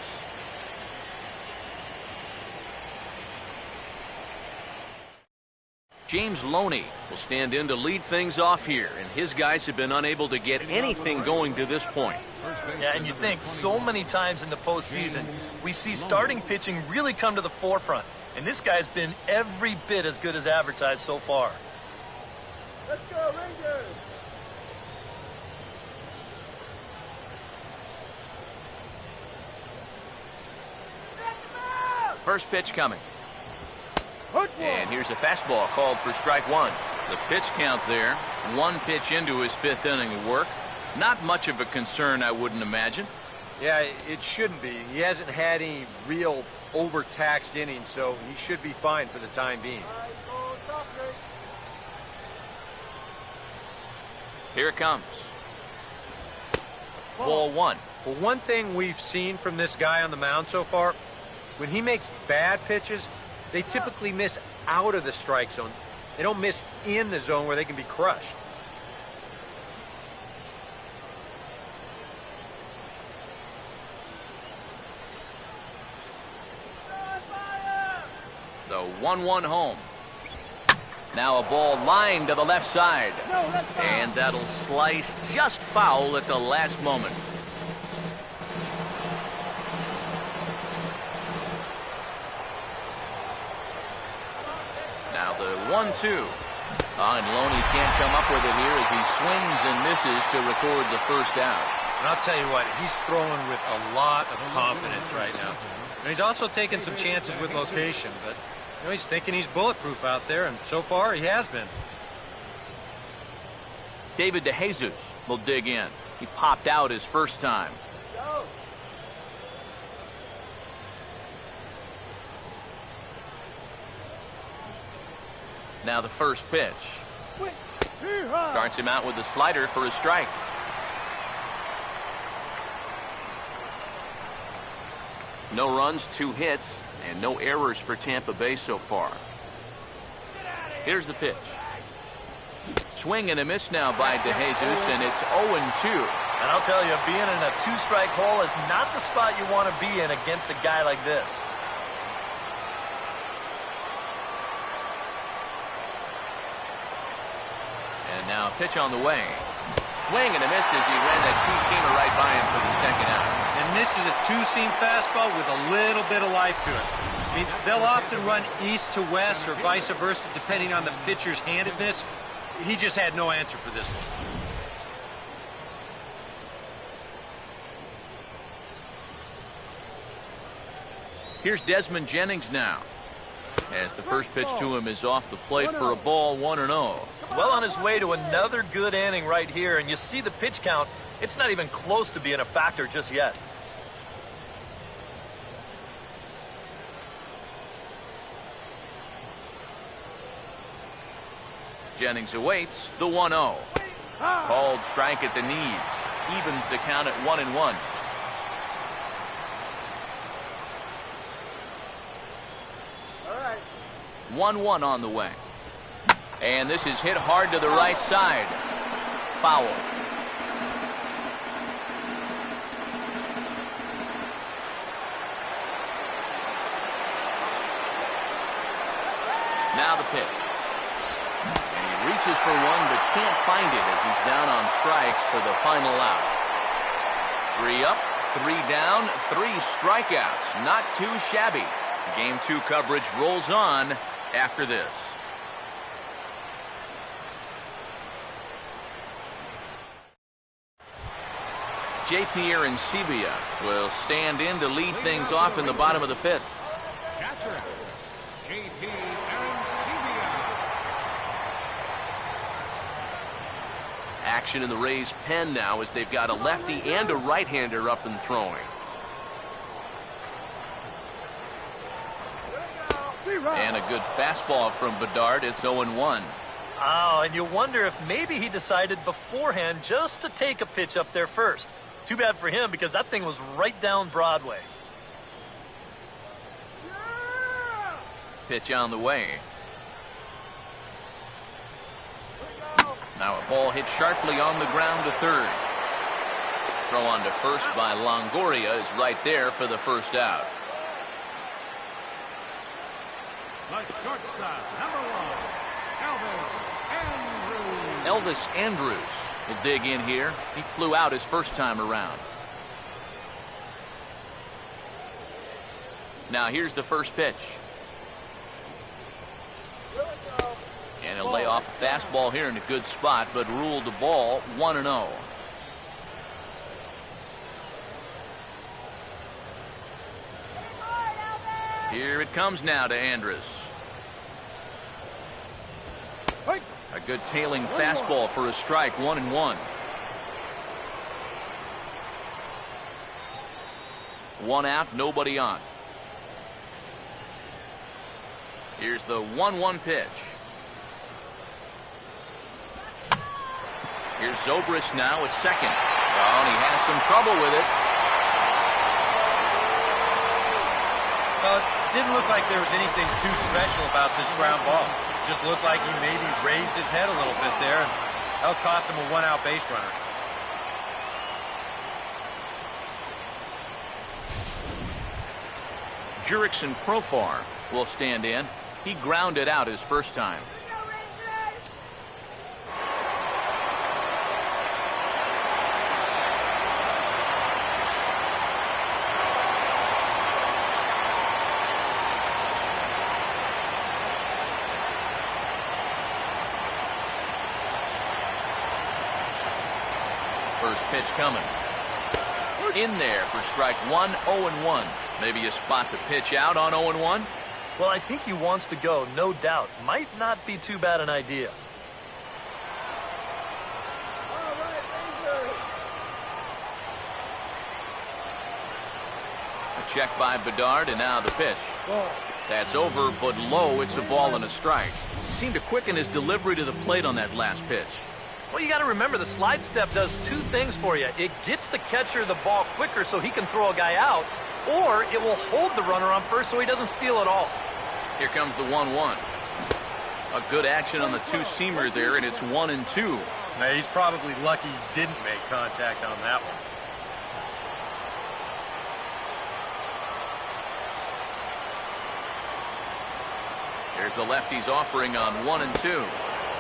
James Loney will stand in to lead things off here, and his guys have been unable to get anything going to this point. Yeah, and you think so many times in the postseason, we see starting pitching really come to the forefront. And this guy's been every bit as good as advertised so far. Let's go, Rangers! First pitch coming. And here's a fastball called for strike 1. The pitch count there, 1 pitch into his 5th inning of work. Not much of a concern, I wouldn't imagine. Yeah, it shouldn't be. He hasn't had any real overtaxed innings, so he should be fine for the time being. Here it comes. Ball 1. Well, one thing we've seen from this guy on the mound so far, when he makes bad pitches, they typically miss out of the strike zone. They don't miss in the zone where they can be crushed. The 1-1 home. Now a ball lined to the left side. And that'll slice just foul at the last moment. Now the 1-2. And Loney can't come up with it here as he swings and misses to record the first out. And I'll tell you what, he's throwing with a lot of confidence right now. And he's also taking some chances with location, but he's thinking he's bulletproof out there, and so far he has been. David DeJesus will dig in. He popped out his first time. Now the first pitch. Starts him out with a slider for a strike. No runs, 2 hits, and no errors for Tampa Bay so far. Here's the pitch. Swing and a miss now by DeJesus, and it's 0-2. And I'll tell you, being in a 2-strike hole is not the spot you want to be in against a guy like this. And now a pitch on the way. Swing and a miss as he ran that 2-seamer right by him for the second out. And this is a 2-seam fastball with a little bit of life to it. I mean, they'll often run east to west or vice versa depending on the pitcher's handedness. He just had no answer for this one. Here's Desmond Jennings now, as the first pitch to him is off the plate for a ball, 1-0. Well on his way to another good inning right here, and you see the pitch count. It's not even close to being a factor just yet. Jennings awaits the 1-0. Called strike at the knees. Evens the count at 1-1. 1-1 on the way. And this is hit hard to the right side. Foul. Now the pitch. And he reaches for one but can't find it as he's down on strikes for the final out. 3 up, 3 down, 3 strikeouts. Not too shabby. Game 2 coverage rolls on after this. J.P. Arancibia will stand in to lead things off in the bottom of the 5th. Catcher, J.P. Arancibia. Action in the Rays' pen now as they've got a lefty and a right-hander up and throwing. And a good fastball from Bedard. It's 0-1. Oh, and you wonder if maybe he decided beforehand just to take a pitch up there first. Too bad for him because that thing was right down Broadway. Pitch on the way. Now a ball hit sharply on the ground to third. Throw on to first by Longoria is right there for the first out. The shortstop, number 1, Elvis Andrus will dig in here. He flew out his first time around. Now here's the first pitch. And he'll lay off a fastball here in a good spot, but ruled the ball 1-0. Here it comes now to Andrus. A good tailing fastball for a strike, 1-1. 1 out, nobody on. Here's the 1-1 pitch. Here's Zobrist now at second. Oh, and he has some trouble with it. Well, it didn't look like there was anything too special about this ground ball. Just looked like he maybe raised his head a little bit there, and that'll cost him a 1-out base runner. Jurickson Profar will stand in. He grounded out his first time. First pitch coming. In there for strike 1, 0-1. Maybe a spot to pitch out on 0-1. Well, I think he wants to go, no doubt. Might not be too bad an idea. A check by Bedard, and now the pitch. That's over, but low. It's a ball and a strike. He seemed to quicken his delivery to the plate on that last pitch. Well, you got to remember the slide step does 2 things for you. It gets the catcher the ball quicker so he can throw a guy out, or it will hold the runner on first so he doesn't steal it all. Here comes the 1-1. A good action on the two-seamer there, and it's 1-2. Now, he's probably lucky he didn't make contact on that one. There's the lefty's offering on 1-2.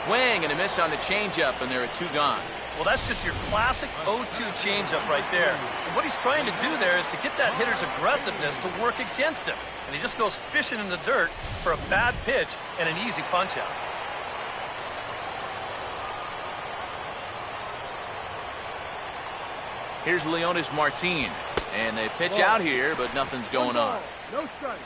Swing and a miss on the changeup, and there are 2 gone. Well, that's just your classic 0-2 changeup right there. And what he's trying to do there is to get that hitter's aggressiveness to work against him. And he just goes fishing in the dirt for a bad pitch and an easy punch-out. Here's Leonis Martin. And they pitch out here, but nothing's going on. No strike.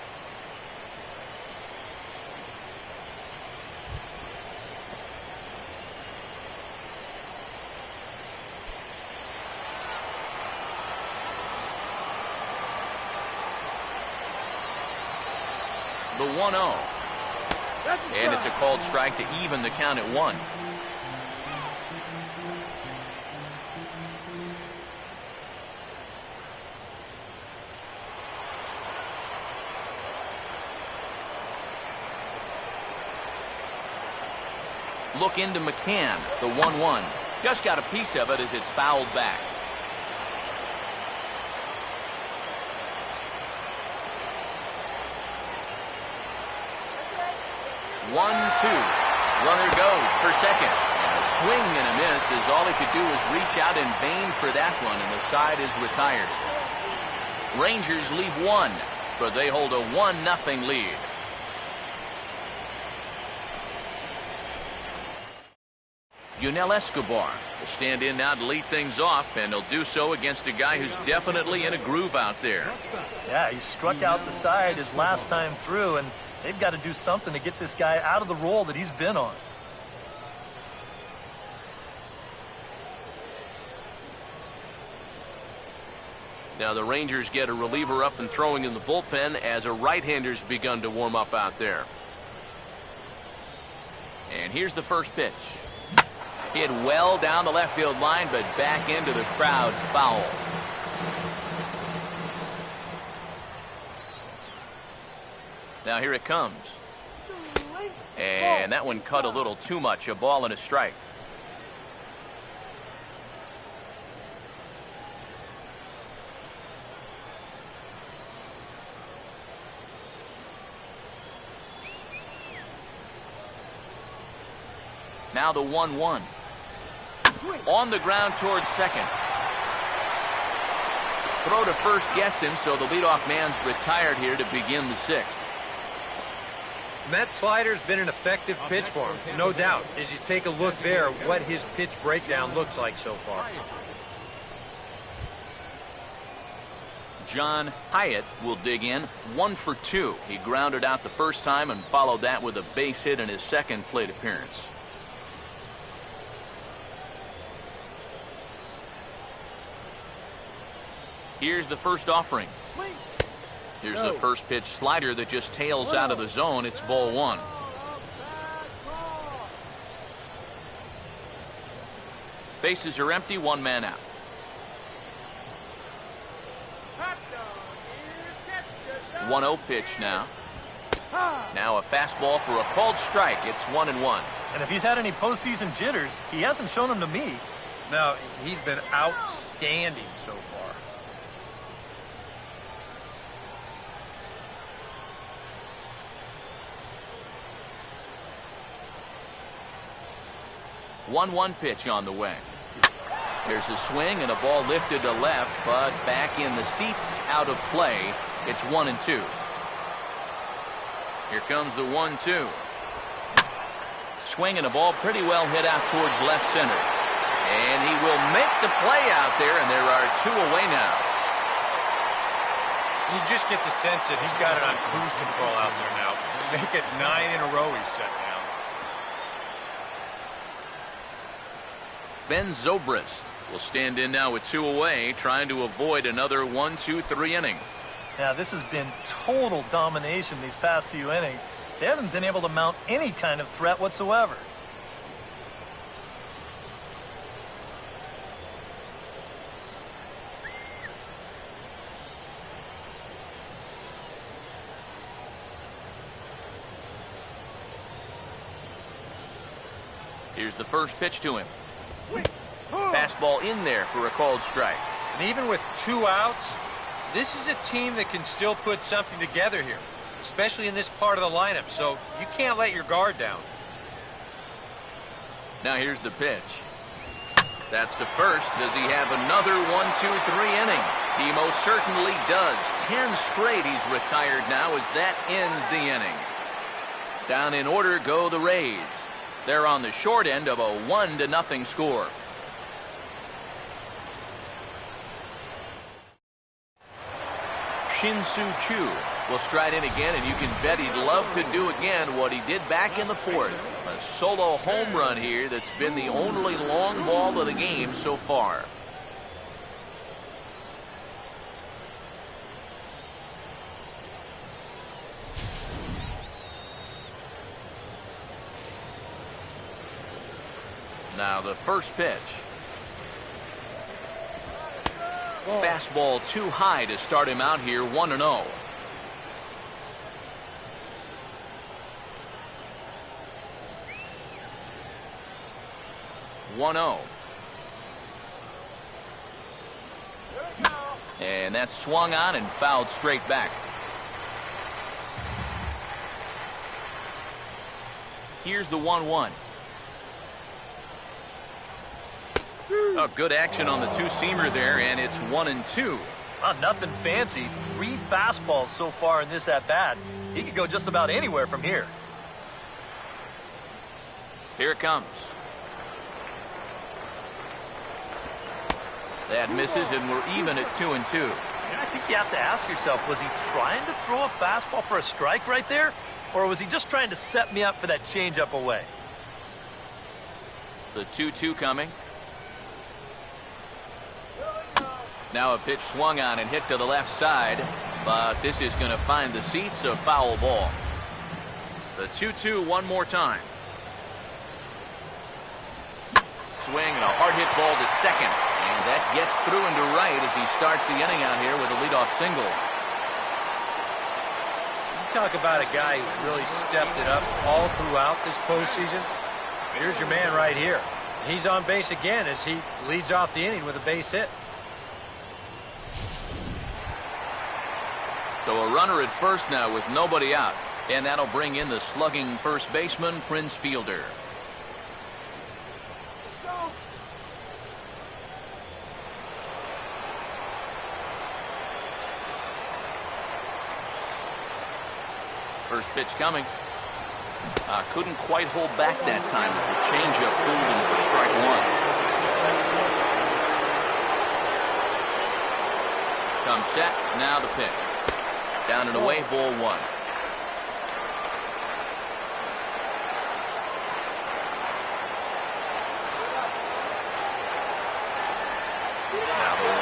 The 1-0. And it's a called strike to even the count at 1. Look into McCann, the 1-1. Just got a piece of it as it's fouled back. 1-2. Runner goes for second. And a swing and a miss as all he could do was reach out in vain for that one, and the side is retired. Rangers leave 1, but they hold a 1-0 lead. Yunel Escobar will stand in now to lead things off, and he'll do so against a guy who's definitely in a groove out there. Yeah, he struck out the side his last time through, and they've got to do something to get this guy out of the role that he's been on. Now the Rangers get a reliever up and throwing in the bullpen as a right-hander's begun to warm up out there. And here's the first pitch. Hit well down the left field line, but back into the crowd, foul. Now here it comes. And that one cut a little too much, a ball and a strike. Now the 1-1. On the ground towards second. Throw to first gets him, so the leadoff man's retired here to begin the 6th. And that slider's been an effective pitch for him, no doubt. As you take a look there, what his pitch breakdown looks like so far. John Hyatt will dig in, 1 for 2. He grounded out the first time and followed that with a base hit in his second plate appearance. Here's the first offering. Here's the first pitch slider that just tails out of the zone. It's ball 1. Bases are empty, 1 man out. Catcher. 1-0 pitch now. Now a fastball for a called strike. It's 1-1. And if he's had any postseason jitters, he hasn't shown them to me. No, he's been outstanding so far. One pitch on the way. There's a swing and a ball lifted to left, but back in the seats, out of play. It's 1-2. Here comes the 1-2. Swing and a ball pretty well hit out towards left center. And he will make the play out there, and there are 2 away now. You just get the sense that he's got it on cruise control out there now. Make it 9 in a row he's set down. Ben Zobrist will stand in now with 2 away, trying to avoid another 1-2-3 inning. Now, this has been total domination these past few innings. They haven't been able to mount any kind of threat whatsoever. Here's the first pitch to him. Fastball in there for a called strike. And even with 2 outs, this is a team that can still put something together here, especially in this part of the lineup, so you can't let your guard down. Now here's the pitch. That's to first. Does he have another 1-2-3 inning? He most certainly does. 10 straight he's retired now as that ends the inning. Down in order go the Rays. They're on the short end of a 1-0 score. Shin-Soo Choo will stride in again, and you can bet he'd love to do again what he did back in the 4th. A solo home run here that's been the only long ball of the game so far. Now the first pitch. Fastball too high to start him out here, 1-0. And that's swung on and fouled straight back. Here's the 1-1. Oh, good action on the two-seamer there, and it's 1-2. Nothing fancy. 3 fastballs so far in this at-bat. He could go just about anywhere from here. Here it comes. That misses, and we're even at 2-2. I think you have to ask yourself, was he trying to throw a fastball for a strike right there? Or was he just trying to set me up for that changeup away? The 2-2 coming. Now a pitch swung on and hit to the left side, but this is going to find the seats, a foul ball. The 2-2 one more time. Swing and a hard hit ball to second, and that gets through into right as he starts the inning out here with a leadoff single. You talk about a guy who's really stepped it up all throughout this postseason. Here's your man right here. He's on base again as he leads off the inning with a base hit. So a runner at first now with nobody out, and that'll bring in the slugging first baseman, Prince Fielder. First pitch coming. Couldn't quite hold back that time with the changeup fooled him for strike one. Comes set, now the pitch. Down and away, ball 1. Now the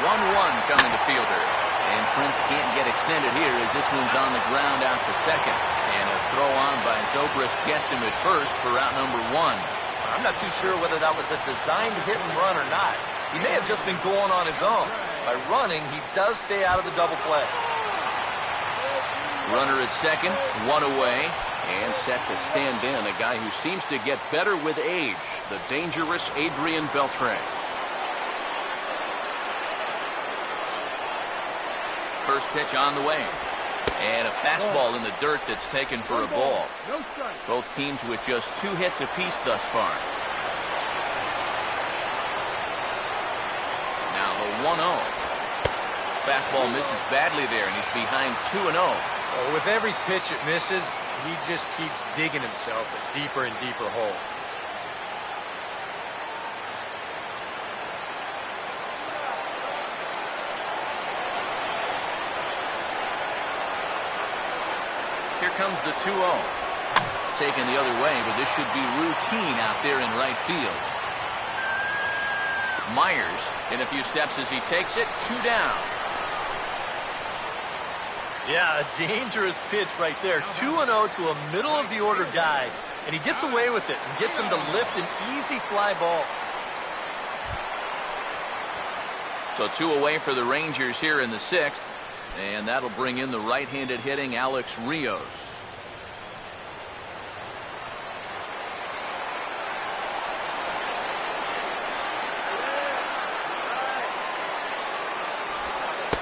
1-1 coming to Fielder. And Prince can't get extended here as this one's on the ground out to second. And a throw on by Zobrist gets him at first for out number 1. I'm not too sure whether that was a designed hit and run or not. He may have just been going on his own. By running, he does stay out of the double play. Runner at second, 1 away, and set to stand in a guy who seems to get better with age, the dangerous Adrian Beltre. First pitch on the way, and a fastball in the dirt that's taken for a ball. Both teams with just 2 hits apiece thus far. Now the 1-0. Fastball misses badly there, and he's behind 2-0. Well, with every pitch it misses, he just keeps digging himself a deeper and deeper hole. Here comes the 2-0. Taken the other way, but this should be routine out there in right field. Myers in a few steps as he takes it, 2 down. Yeah, a dangerous pitch right there. 2-0 to a middle-of-the-order guy, and he gets away with it and gets him to lift an easy fly ball. So 2 away for the Rangers here in the 6th, and that'll bring in the right-handed hitting Alex Rios.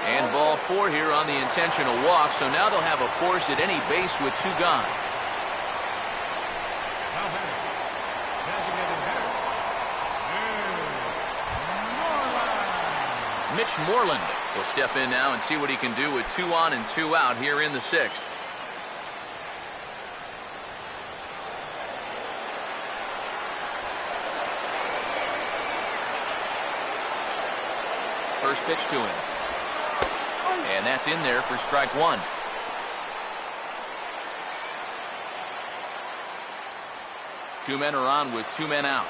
And ball 4 here on the intentional walk, so now they'll have a force at any base with 2 gone. Now batting. Designated hitter is Moreland. Mitch Moreland will step in now and see what he can do with 2 on and 2 out here in the 6th. First pitch to him. And that's in there for strike 1. Two men are on with 2 men out.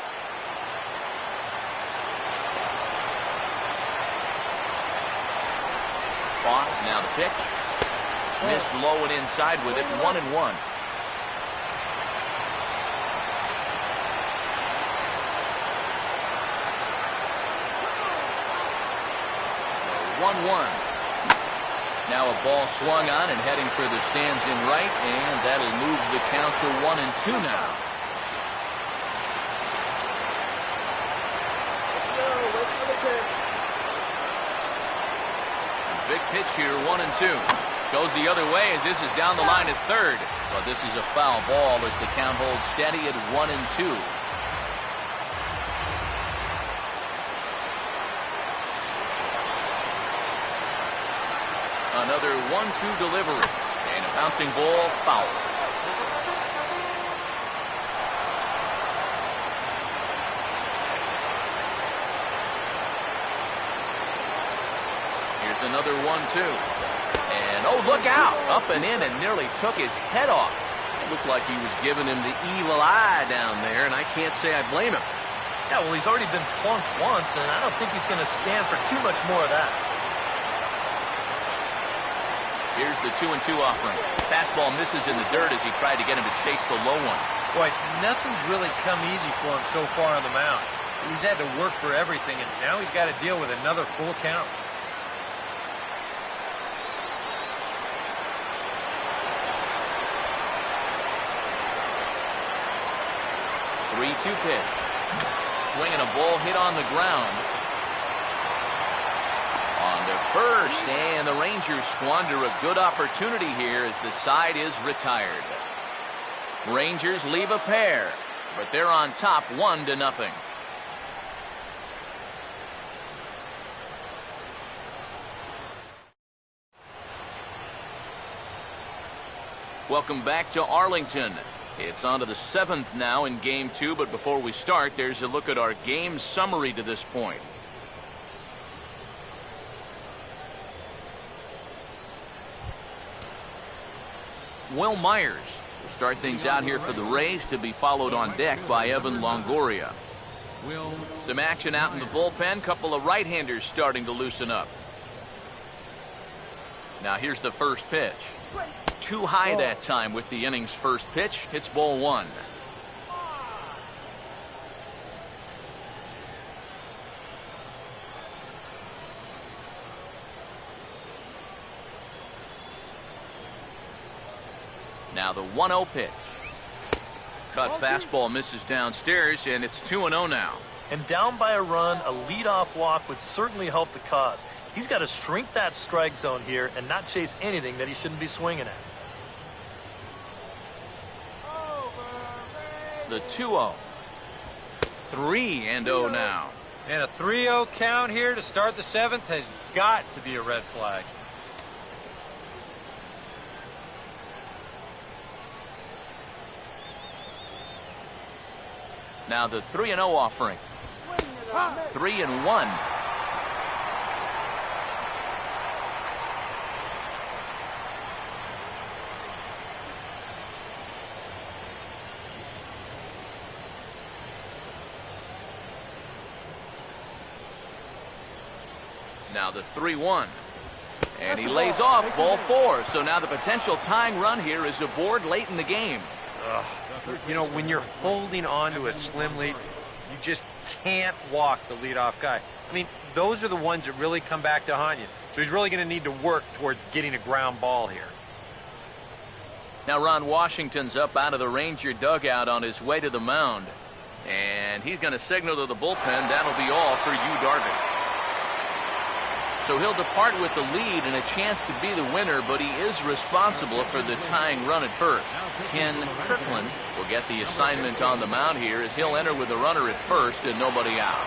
Fox, now the pitch. Missed low and inside with it, 1-1. 1-1. Now a ball swung on and heading for the stands in right, and that'll move the count to 1-2 now. Let's go. Wait for the pitch. Big pitch here, 1-2. Goes the other way as this is down the line at third. But this is a foul ball as the count holds steady at 1-2. Another 1-2 delivery. And a bouncing ball, foul. Here's another 1-2. And, oh, look out. Up and in and nearly took his head off. It looked like he was giving him the evil eye down there, and I can't say I blame him. Yeah, well, he's already been plunked once, and I don't think he's going to stand for too much more of that. Here's the 2-2 offering. Fastball misses in the dirt as he tried to get him to chase the low one. Boy, nothing's really come easy for him so far on the mound. He's had to work for everything, and now he's got to deal with another full count. 3-2 pitch. Swinging a ball hit on the ground. On to first, and the Rangers squander a good opportunity here as the side is retired. Rangers leave a pair, but they're on top 1-0. Welcome back to Arlington. It's on to the 7th now in Game 2, but before we start, there's a look at our game summary to this point. Will Myers will start things out here for the Rays, to be followed on deck by Evan Longoria. Some action out in the bullpen, couple of right-handers starting to loosen up. Now here's the first pitch. Too high that time with the inning's first pitch. It's ball 1. Now the 1-0 pitch. Cut fastball misses downstairs, and it's 2-0 now. And down by a run, a leadoff walk would certainly help the cause. He's got to shrink that strike zone here and not chase anything that he shouldn't be swinging at. The 2-0. 3-0 now. And a 3-0 count here to start the 7th has got to be a red flag. Now the 3-0 offering. 3-1. Now the 3-1. And he lays off, ball 4. So now the potential tying run here is aboard late in the game. You know, when you're holding on to a slim lead, you just can't walk the leadoff guy. I mean, those are the ones that really come back to haunt you. So he's really going to need to work towards getting a ground ball here. Now Ron Washington's up out of the Ranger dugout on his way to the mound. And he's going to signal to the bullpen. That'll be all for Yu Darvish. So he'll depart with the lead and a chance to be the winner, but he is responsible for the tying run at first. Ken Kirkland will get the assignment on the mound here as he'll enter with a runner at first and nobody out.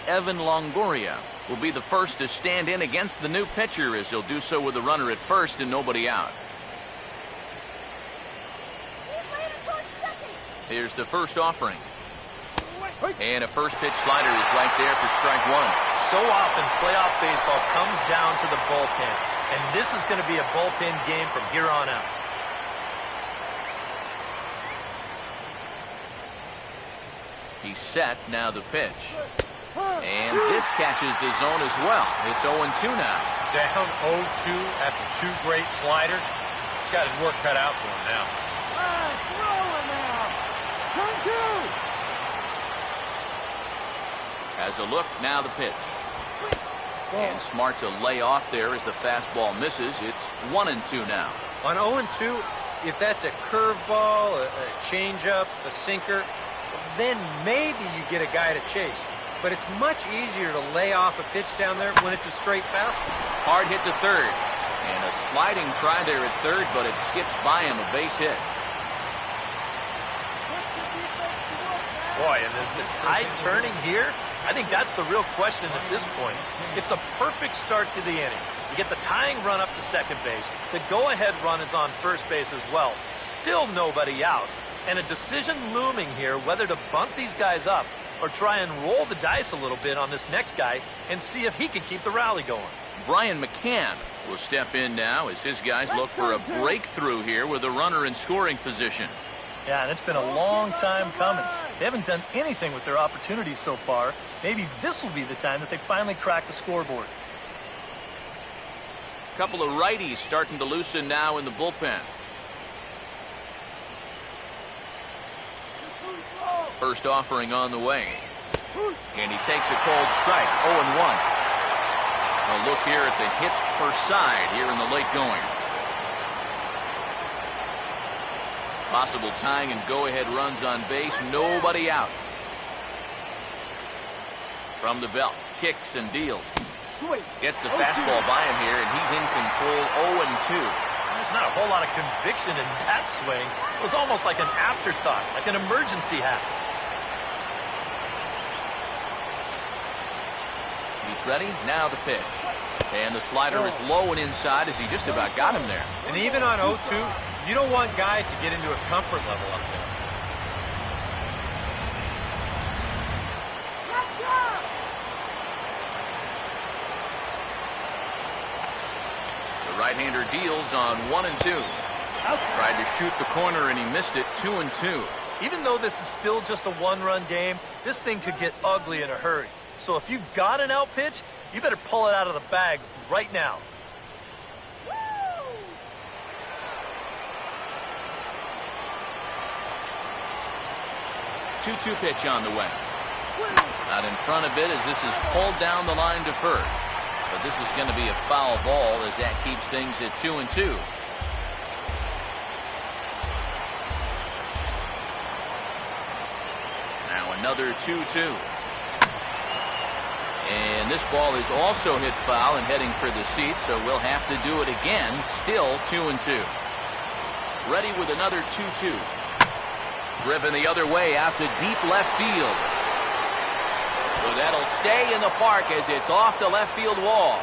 Evan Longoria will be the first to stand in against the new pitcher, as he'll do so with a runner at first and nobody out. Here's the first offering. And a first pitch slider is right there for strike 1. So often playoff baseball comes down to the bullpen, and this is going to be a bullpen game from here on out. He's set, now the pitch. And this catches the zone as well. It's 0-2 now. Down 0-2 after 2 great sliders. got his work cut out for him now. Throwing now. Turn two. As a look, now the pitch. And smart to lay off there as the fastball misses. It's 1-2 now. On 0-2, if that's a curveball, a changeup, a sinker, then maybe you get a guy to chase. But it's much easier to lay off a pitch down there when it's a straight fastball. Hard hit to third. And a sliding try there at third, but it skips by him, a base hit. Boy, and is the tide turning here? I think that's the real question at this point. It's a perfect start to the inning. You get the tying run up to second base. The go-ahead run is on first base as well. Still nobody out. And a decision looming here whether to bunt these guys up or try and roll the dice a little bit on this next guy and see if he can keep the rally going. Brian McCann will step in now as his guys look for a breakthrough here with a runner in scoring position. Yeah, and it's been a long time coming. They haven't done anything with their opportunities so far. Maybe this will be the time that they finally crack the scoreboard. Couple of righties starting to loosen now in the bullpen. First offering on the way. And he takes a cold strike, 0-1. A look here at the hits per side here in the late going. Possible tying and go-ahead runs on base, nobody out. From the belt, kicks and deals. Gets the fastball by him here, and he's in control, 0-2. There's not a whole lot of conviction in that swing. It was almost like an afterthought, like an emergency hack. He's ready, now the pitch. And the slider is low and inside as he just about got him there. And even on 0-2, you don't want guys to get into a comfort level up there. The right-hander deals on 1-2. Tried to shoot the corner and he missed it, 2-2. Even though this is still just a one-run game, this thing could get ugly in a hurry. So if you've got an out pitch, you better pull it out of the bag right now. 2-2 pitch on the way. Out in front of it as this is pulled down the line to first. But this is going to be a foul ball as that keeps things at 2-2. Now another 2-2. And this ball is also hit foul and heading for the seats, so we'll have to do it again. Still 2-2. Ready with another 2-2. Driven the other way out to deep left field. So that'll stay in the park as it's off the left field wall.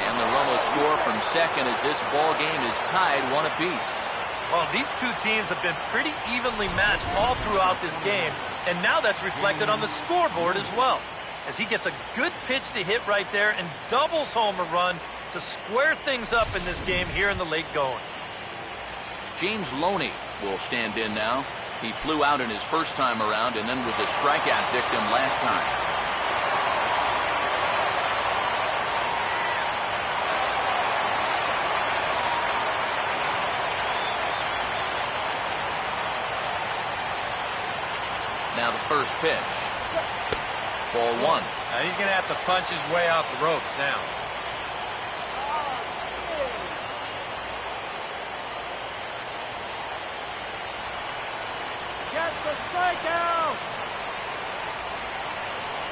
And the run will score from second as this ball game is tied 1 apiece. Well, these two teams have been pretty evenly matched all throughout this game, and now that's reflected on the scoreboard as well, as he gets a good pitch to hit right there and doubles home a run to square things up in this game here in the late going. James Loney will stand in now. He flew out in his first time around and then was a strikeout victim last time. Now the first pitch. Ball 1. Now he's going to have to punch his way off the ropes now. Get the strikeout!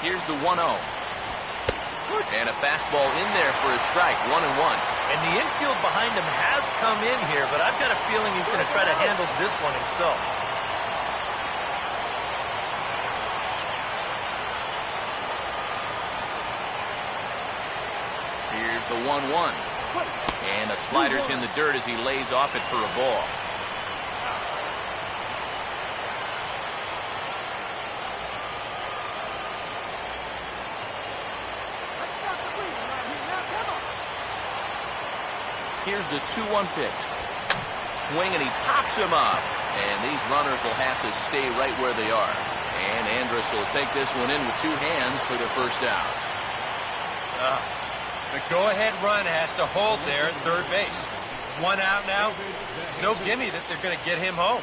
Here's the 1-0. And a fastball in there for a strike, 1-1. And the infield behind him has come in here, but I've got a feeling he's going to try to handle this one himself. Here's the 1-1. And the slider's in the dirt as he lays off it for a ball. Here's the 2-1 pitch. Swing and he pops him up. And these runners will have to stay right where they are. And Andrus will take this one in with 2 hands for the first out. The go-ahead run has to hold there at third base. One out now. No gimme that they're going to get him home.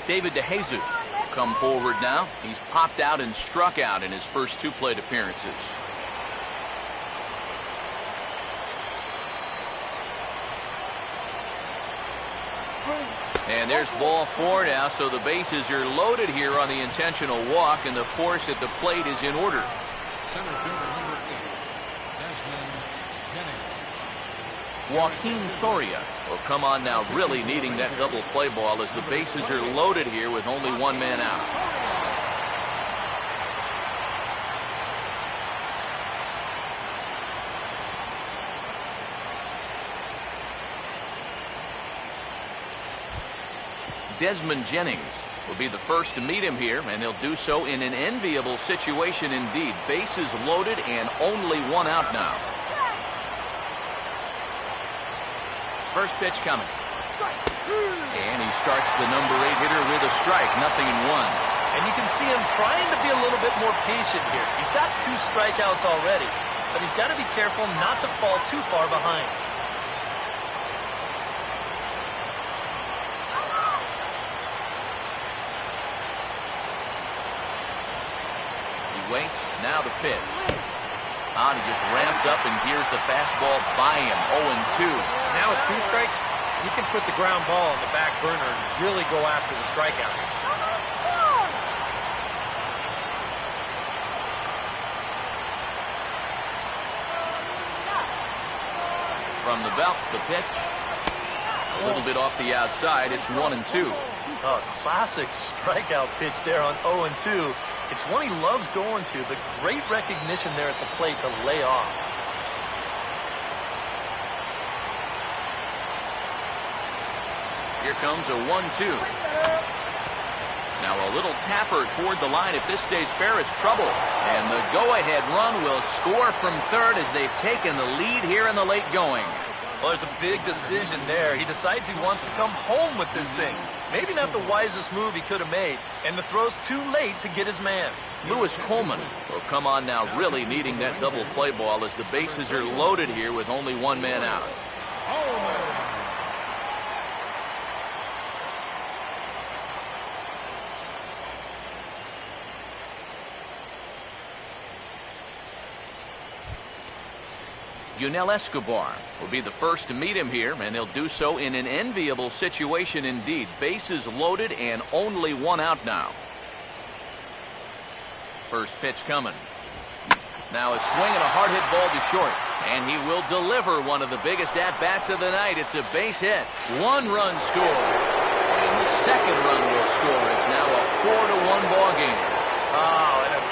David DeJesus will come forward now. He's popped out and struck out in his first 2 plate appearances. And there's ball 4 now, so the bases are loaded here on the intentional walk, and the force at the plate is in order. Center fielder number 8, Desmond Jennings. Joaquin Soria will come on now, really needing that double play ball as the bases are loaded here with only 1 man out. Desmond Jennings will be the first to meet him here, and he'll do so in an enviable situation indeed. Bases loaded and only 1 out now. First pitch coming. And he starts the number 8 hitter with a strike, 0-1. And you can see him trying to be a little bit more patient here. He's got 2 strikeouts already, but he's got to be careful not to fall too far behind. Waits, now the pitch. He just ramps up and gears the fastball by him, 0-2. Now with 2 strikes, he can put the ground ball on the back burner and really go after the strikeout. From the belt, the pitch. A little bit off the outside, it's 1-2. Oh, classic strikeout pitch there on 0-2. It's one he loves going to, but great recognition there at the plate to lay off. Here comes a 1-2. Now a little tapper toward the line. If this stays fair, it's trouble. And the go-ahead run will score from third as they've taken the lead here in the late going. Well, there's a big decision there. He decides he wants to come home with this thing. Maybe not the wisest move he could have made, and the throw's too late to get his man. Lewis Coleman will come on now, really needing that double play ball as the bases are loaded here with only 1 man out. Yunel Escobar will be the first to meet him here, and he'll do so in an enviable situation indeed. Bases loaded and only 1 out now. First pitch coming. Now a swing and a hard hit ball to short, and he will deliver one of the biggest at-bats of the night. It's a base hit. 1 run scored, and the second run will score. It's now a 4-1 ball game. Oh, and a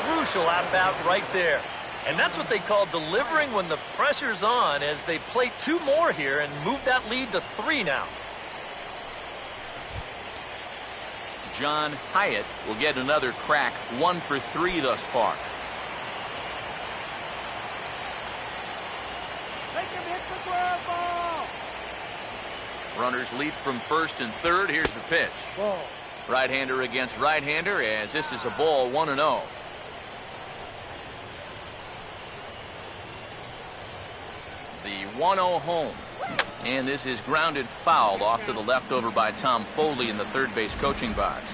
crucial at-bat right there. And that's what they call delivering when the pressure's on, as they play 2 more here and move that lead to 3 now. John Hyatt will get another crack, 1 for 3 thus far. Make him hit the ground ball. Runners leap from first and third. Here's the pitch. Ball. Right-hander against right-hander, as this is a ball, 1-0. The 1-0 home. And this is grounded foul off to the left over by Tom Foley in the third base coaching box.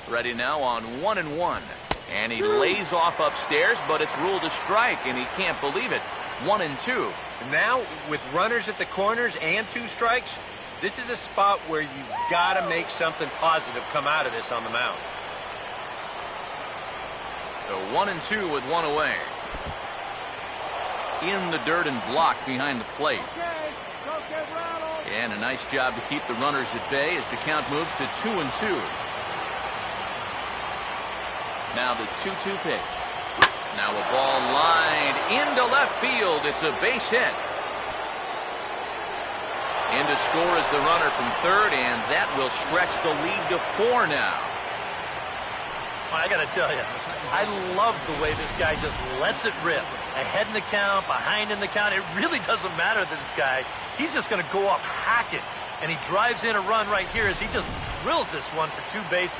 Ready now on 1-1. And he lays off upstairs, but it's ruled a strike, and he can't believe it. 1-2. And now, with runners at the corners and 2 strikes, this is a spot where you gotta make something positive come out of this on the mound. So 1-2 with 1 away. In the dirt and blocked behind the plate. And a nice job to keep the runners at bay as the count moves to 2-2. Now the 2-2 pitch. Now a ball lined into left field. It's a base hit. In to score is the runner from third, and that will stretch the lead to 4 now. I got to tell you, I love the way this guy just lets it rip. Ahead in the count, behind in the count. It really doesn't matter to this guy. He's just going to go up hacking. And he drives in a run right here as he just drills this one for 2 bases.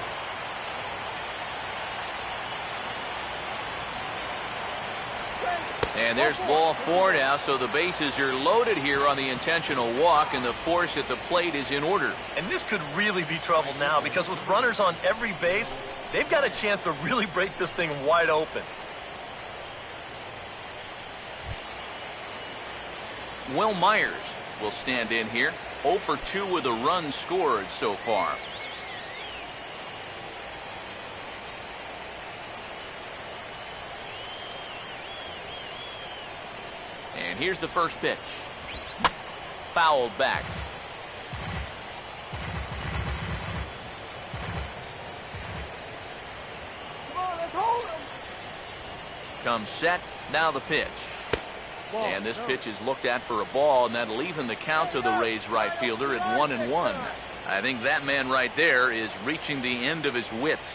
And there's ball 4 now, so the bases are loaded here on the intentional walk, and the force at the plate is in order. And this could really be trouble now because with runners on every base, they've got a chance to really break this thing wide open. Will Myers will stand in here. 0 for 2 with a run scored so far. And here's the first pitch. Fouled back. Come on, let's hold him. Comes set. Now the pitch. And this pitch is looked at for a ball, and that'll even the count of the Rays right fielder at 1-1. I think that man right there is reaching the end of his wits.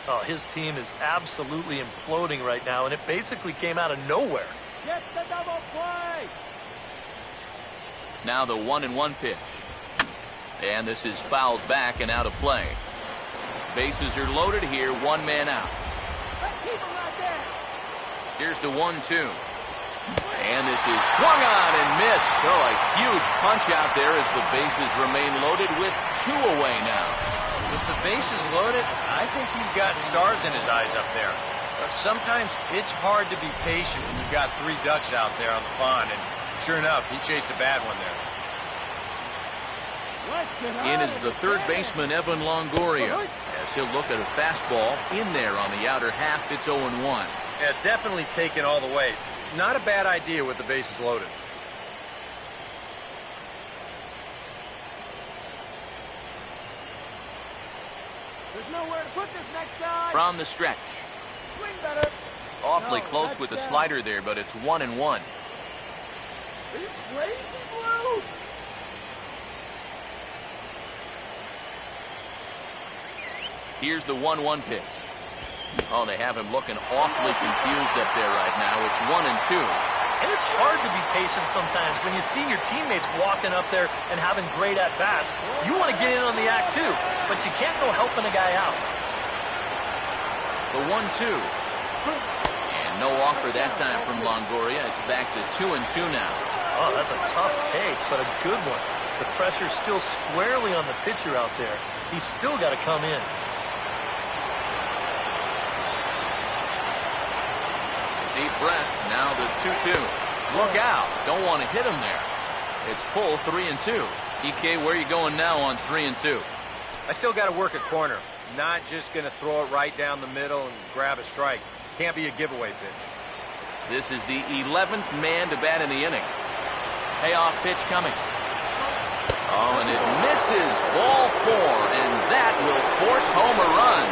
Oh, his team is absolutely imploding right now, and it basically came out of nowhere. Get the double play. Now the 1-1 pitch. And this is fouled back and out of play. Bases are loaded here, 1 man out. Let's keep him right there. Here's the 1-2. And this is swung on and missed. Oh, a huge punch out there as the bases remain loaded with 2 away now. With the bases loaded, I think he's got stars in his eyes up there. But sometimes it's hard to be patient when you've got 3 ducks out there on the pond, and sure enough, he chased a bad one there. In is the third baseman, Evan Longoria, as he'll look at a fastball in there on the outer half. It's 0-1. Yeah, definitely taken all the way. Not a bad idea with the bases loaded. There's nowhere to put this next time. From the stretch. Swing better. Awfully No, close that's with the down. slider there, but it's 1-1. Are you crazy, Blue? Here's the 1-1 pitch. Oh, they have him looking awfully confused up there right now. It's 1-2. And it's hard to be patient sometimes when you see your teammates walking up there and having great at-bats. You want to get in on the act too, but you can't go helping a guy out. The 1-2. And no offer that time from Longoria. It's back to 2-2 now. Oh, that's a tough take, but a good one. The pressure's still squarely on the pitcher out there. He's still got to come in. Deep breath. Now the 2-2. Look out. Don't want to hit him there. It's full 3-2. EK, where are you going now on 3-2? I still got to work a corner. Not just going to throw it right down the middle and grab a strike. Can't be a giveaway pitch. This is the 11th man to bat in the inning. Payoff pitch coming. Oh, and it misses. Ball 4, and that will force home a run.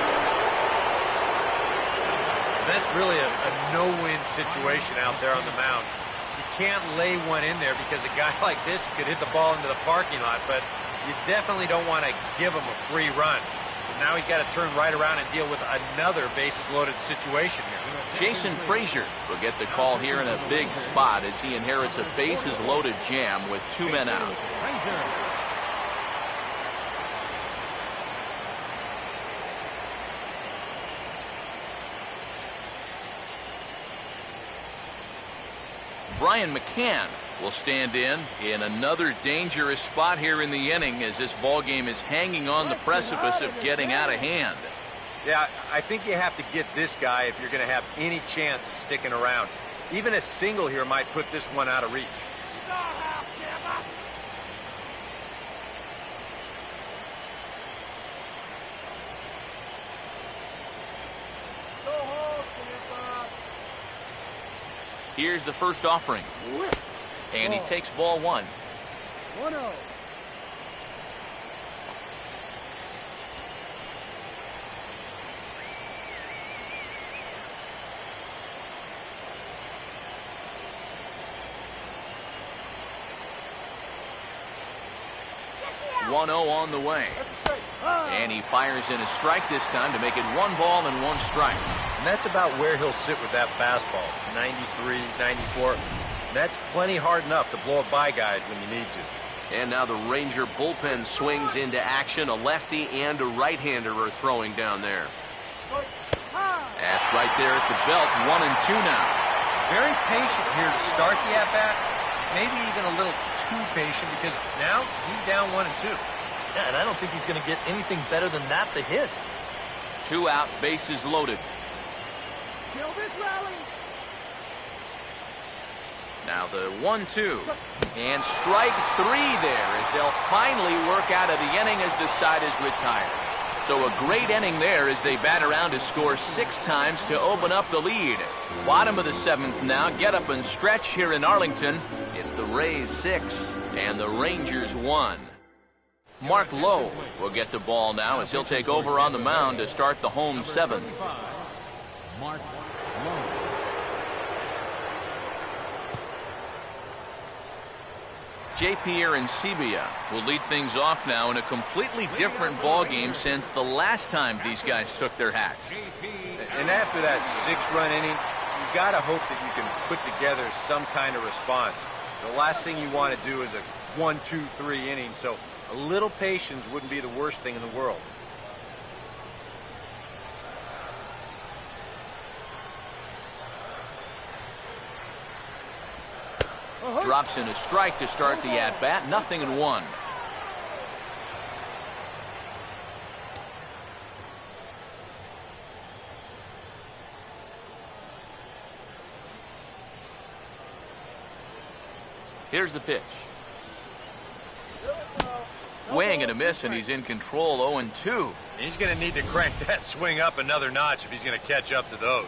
That's really a no-win situation out there on the mound. You can't lay one in there because a guy like this could hit the ball into the parking lot, but you definitely don't want to give him a free run. So now he's got to turn right around and deal with another bases-loaded situation here. Jason Frazier will get the call here in a big spot as he inherits a bases-loaded jam with 2 men out. Brian McCann will stand in another dangerous spot here in the inning as this ball game is hanging on the precipice of getting out of hand. Yeah, I think you have to get this guy if you're going to have any chance of sticking around. Even a single here might put this one out of reach. Here's the first offering. And he takes ball 1. 1-0. On the way. And he fires in a strike this time to make it 1 ball and 1 strike. And that's about where he'll sit with that fastball. 93, 94. That's plenty hard enough to blow it by guys when you need to. And now the Ranger bullpen swings into action. A lefty and a right-hander are throwing down there. That's right there at the belt. 1-2 now. Very patient here to start the at-bat. Maybe even a little too patient because now he's down 1-2. Yeah, and I don't think he's going to get anything better than that to hit. 2 out, bases loaded. Kill this rally. Now the 1-2. And strike 3 there as they'll finally work out of the inning as the side is retired. So a great inning there as they bat around to score 6 times to open up the lead. Bottom of the 7th now. Get up and stretch here in Arlington. It's the Rays 6 and the Rangers 1. Mark Lowe will get the ball now as he'll take over on the mound to start the home 7th. Mark Lowe. J.P. Arancibia will lead things off now in a completely different ball game since the last time these guys took their hacks. And after that 6-run inning, you got to hope that you can put together some kind of response. The last thing you want to do is a 1-2-3 inning, so a little patience wouldn't be the worst thing in the world. Drops in a strike to start the at-bat. 0-1. Here's the pitch. Swing and a miss, and he's in control. 0-2. He's going to need to crank that swing up another notch if he's going to catch up to those.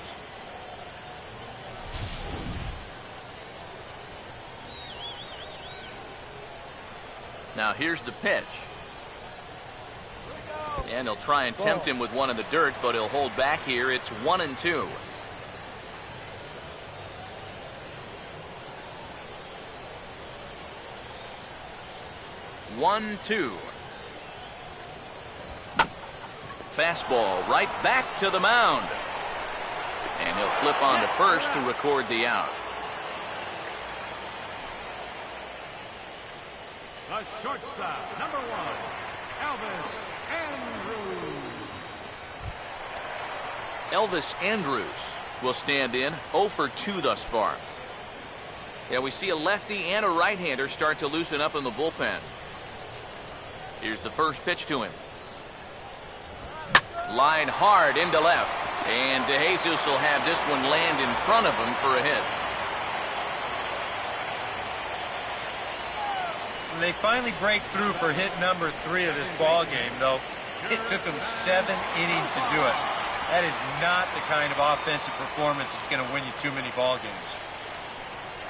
Now here's the pitch. And he'll try and tempt him with one in the dirt, but he'll hold back here. It's 1-2. Fastball right back to the mound. And he'll flip on to first to record the out. The shortstop, number 1, Elvis Andrus. Elvis Andrus will stand in. 0 for 2 thus far. Yeah, we see a lefty and a right-hander start to loosen up in the bullpen. Here's the first pitch to him. Line hard into left. And DeJesus will have this one land in front of him for a hit. They finally break through for hit number 3 of this ball game, though. It took them 7 innings to do it. That is not the kind of offensive performance that's going to win you too many ball games.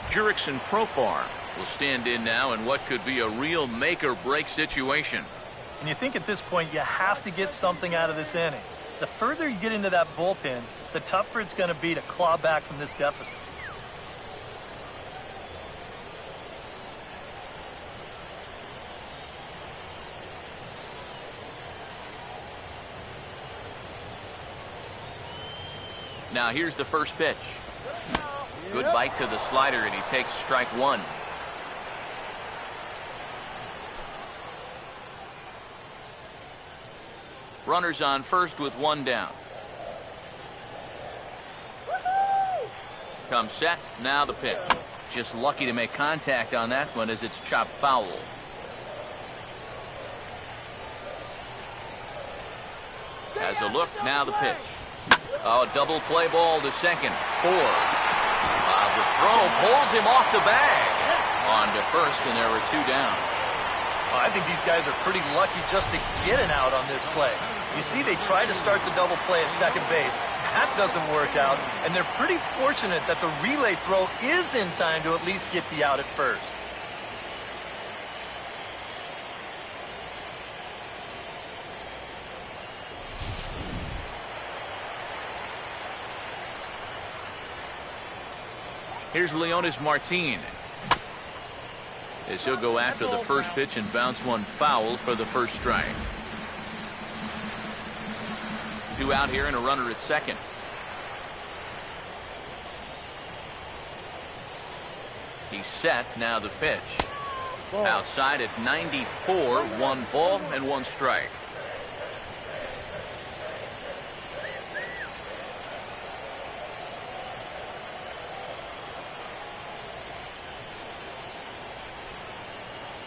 Jurickson Profar will stand in now in what could be a real make-or-break situation. And you think at this point you have to get something out of this inning. The further you get into that bullpen, the tougher it's going to be to claw back from this deficit. Now here's the first pitch. Good bite to the slider, and he takes strike 1. Runners on first with 1 down. Comes set. Now the pitch. Just lucky to make contact on that one as it's chopped foul. Has a look. Now the pitch. Oh, double play ball to second. 4. The throw pulls him off the bag. On to first, and there were 2 down. Well, I think these guys are pretty lucky just to get an out on this play. You see, they tried to start the double play at second base. That doesn't work out, and they're pretty fortunate that the relay throw is in time to at least get the out at first. Here's Leonis Martin as he'll go after the first pitch and bounce one foul for the first strike. 2 out here and a runner at second. He's set. Now the pitch. Outside at 94, 1 ball and 1 strike.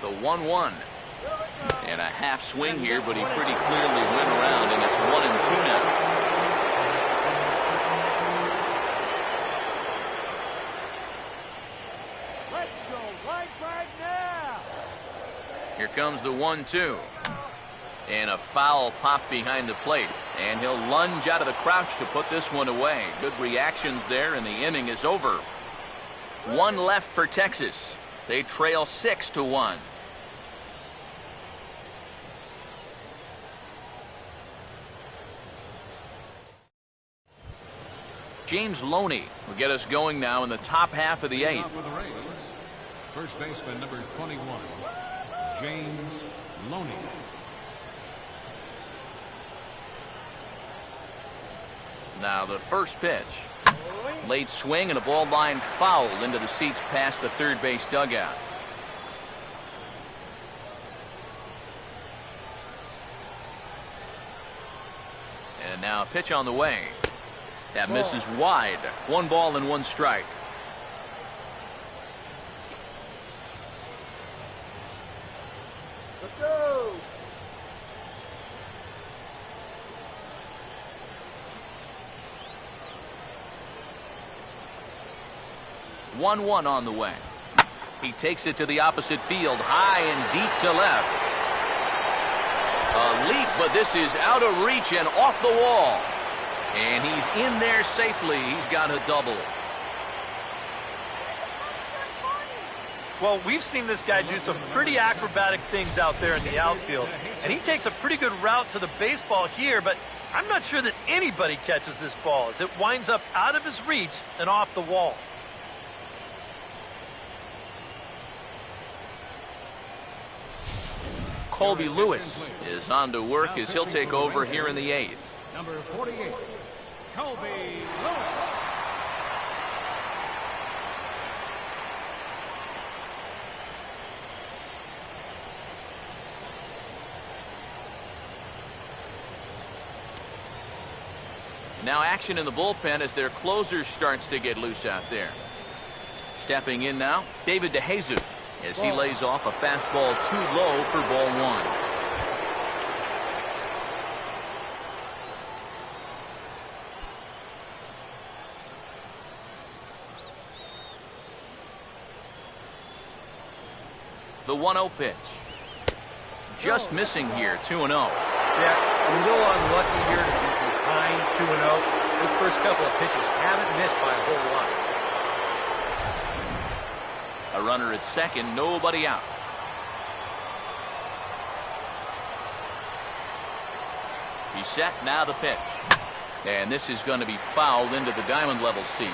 The 1-1. And a half swing here, but he pretty clearly went around, and it's 1-2 now. Here comes the 1-2. And a foul pop behind the plate. And he'll lunge out of the crouch to put this one away. Good reactions there, and the inning is over. 1 left for Texas. They trail 6-1. James Loney will get us going now in the top half of the 8th. First baseman number 21, James Loney. Now the first pitch. Late swing and a ball line fouled into the seats past the third base dugout. And now a pitch on the way. That misses wide. 1 ball and 1 strike. Let's go. One on the way. He takes it to the opposite field, high and deep to left. A leap, but this is out of reach and off the wall. And he's in there safely. He's got a double. Well, we've seen this guy do some pretty acrobatic things out there in the outfield. And he takes a pretty good route to the baseball here, but I'm not sure that anybody catches this ball as it winds up out of his reach and off the wall. Colby Lewis is on to work as he'll take over here in the 8th. Number 48, Colby Lewis. Now action in the bullpen as their closer starts to get loose out there. Stepping in now, David DeJesus, as he lays off a fastball too low for ball 1. The 1-0 pitch. Just missing here, 2-0. Yeah, a little unlucky here to be behind 2-0. Those first couple of pitches haven't missed by a whole lot. A runner at second, nobody out. He's set, now the pitch. And this is going to be fouled into the diamond level seats.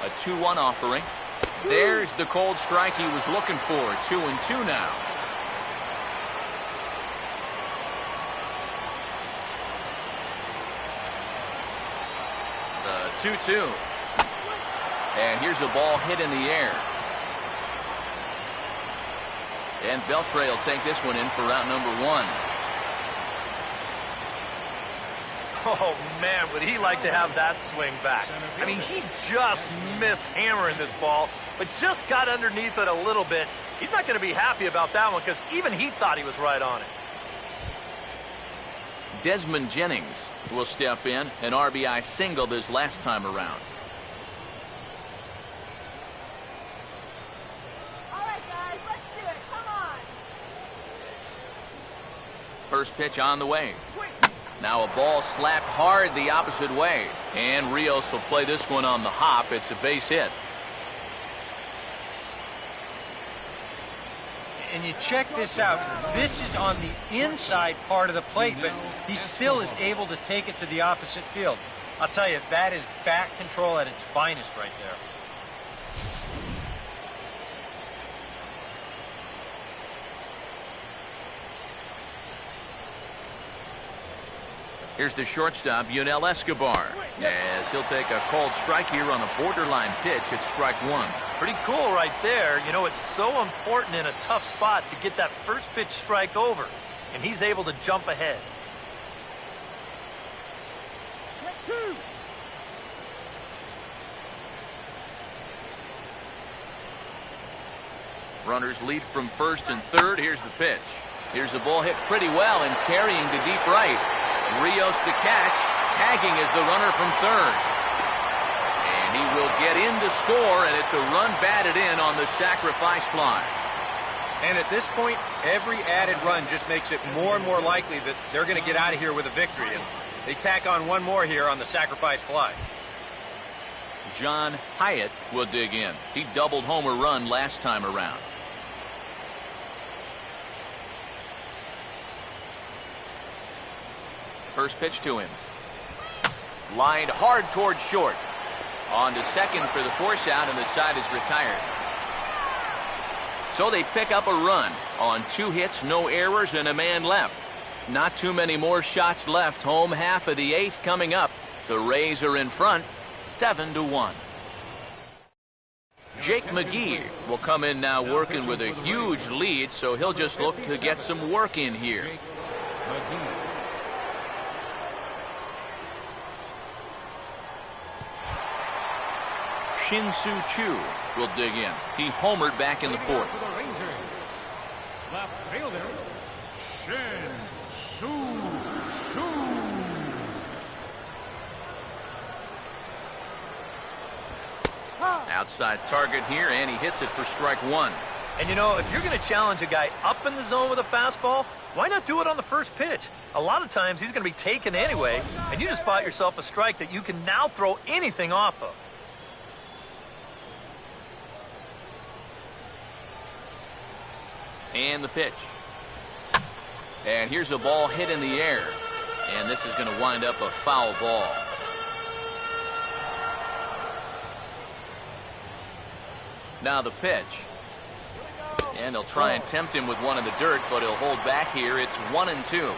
A 2-1 offering. There's the cold strike he was looking for. 2-2 now. The 2-2. And here's a ball hit in the air. And Beltre will take this one in for route number 1. Oh, man, would he like to have that swing back. I mean, he just missed hammering this ball, but just got underneath it a little bit. He's not going to be happy about that one because even he thought he was right on it. Desmond Jennings will step in, an RBI single this last time around. All right, guys, let's do it. Come on. First pitch on the way. Now a ball slapped hard the opposite way. And Rios will play this one on the hop. It's a base hit. And you check this out. This is on the inside part of the plate, but he still is able to take it to the opposite field. I'll tell you, that is bat control at its finest right there. Here's the shortstop, Yunel Escobar, as he'll take a called strike here on a borderline pitch at strike one. Pretty cool right there. You know, it's so important in a tough spot to get that first pitch strike over, and he's able to jump ahead. Runners lead from first and third. Here's the pitch. Here's a ball hit pretty well and carrying to deep right. Rios the catch, tagging as the runner from third. And he will get in to score, and it's a run batted in on the sacrifice fly. And at this point, every added run just makes it more and more likely that they're going to get out of here with a victory. And they tack on one more here on the sacrifice fly. John Hyatt will dig in. He doubled homer run last time around. First pitch to him. Lined hard toward short. On to second for the force out, and the side is retired. So they pick up a run on 2 hits, no errors, and a man left. Not too many more shots left. Home half of the 8th coming up. The Rays are in front, 7-1. Jake McGee will come in now working with a huge lead, so he'll just look to get some work in here. Shin-Soo Choo will dig in. He homered back in the 4th. Left fielder, Shin-Soo Choo. Outside target here, and he hits it for strike one. And you know, if you're going to challenge a guy up in the zone with a fastball, why not do it on the first pitch? A lot of times he's going to be taken anyway, and you just bought yourself a strike that you can now throw anything off of. And the pitch. And here's a ball hit in the air. And this is going to wind up a foul ball. Now the pitch. And they'll try and tempt him with one in the dirt, but he'll hold back here. It's 1-2.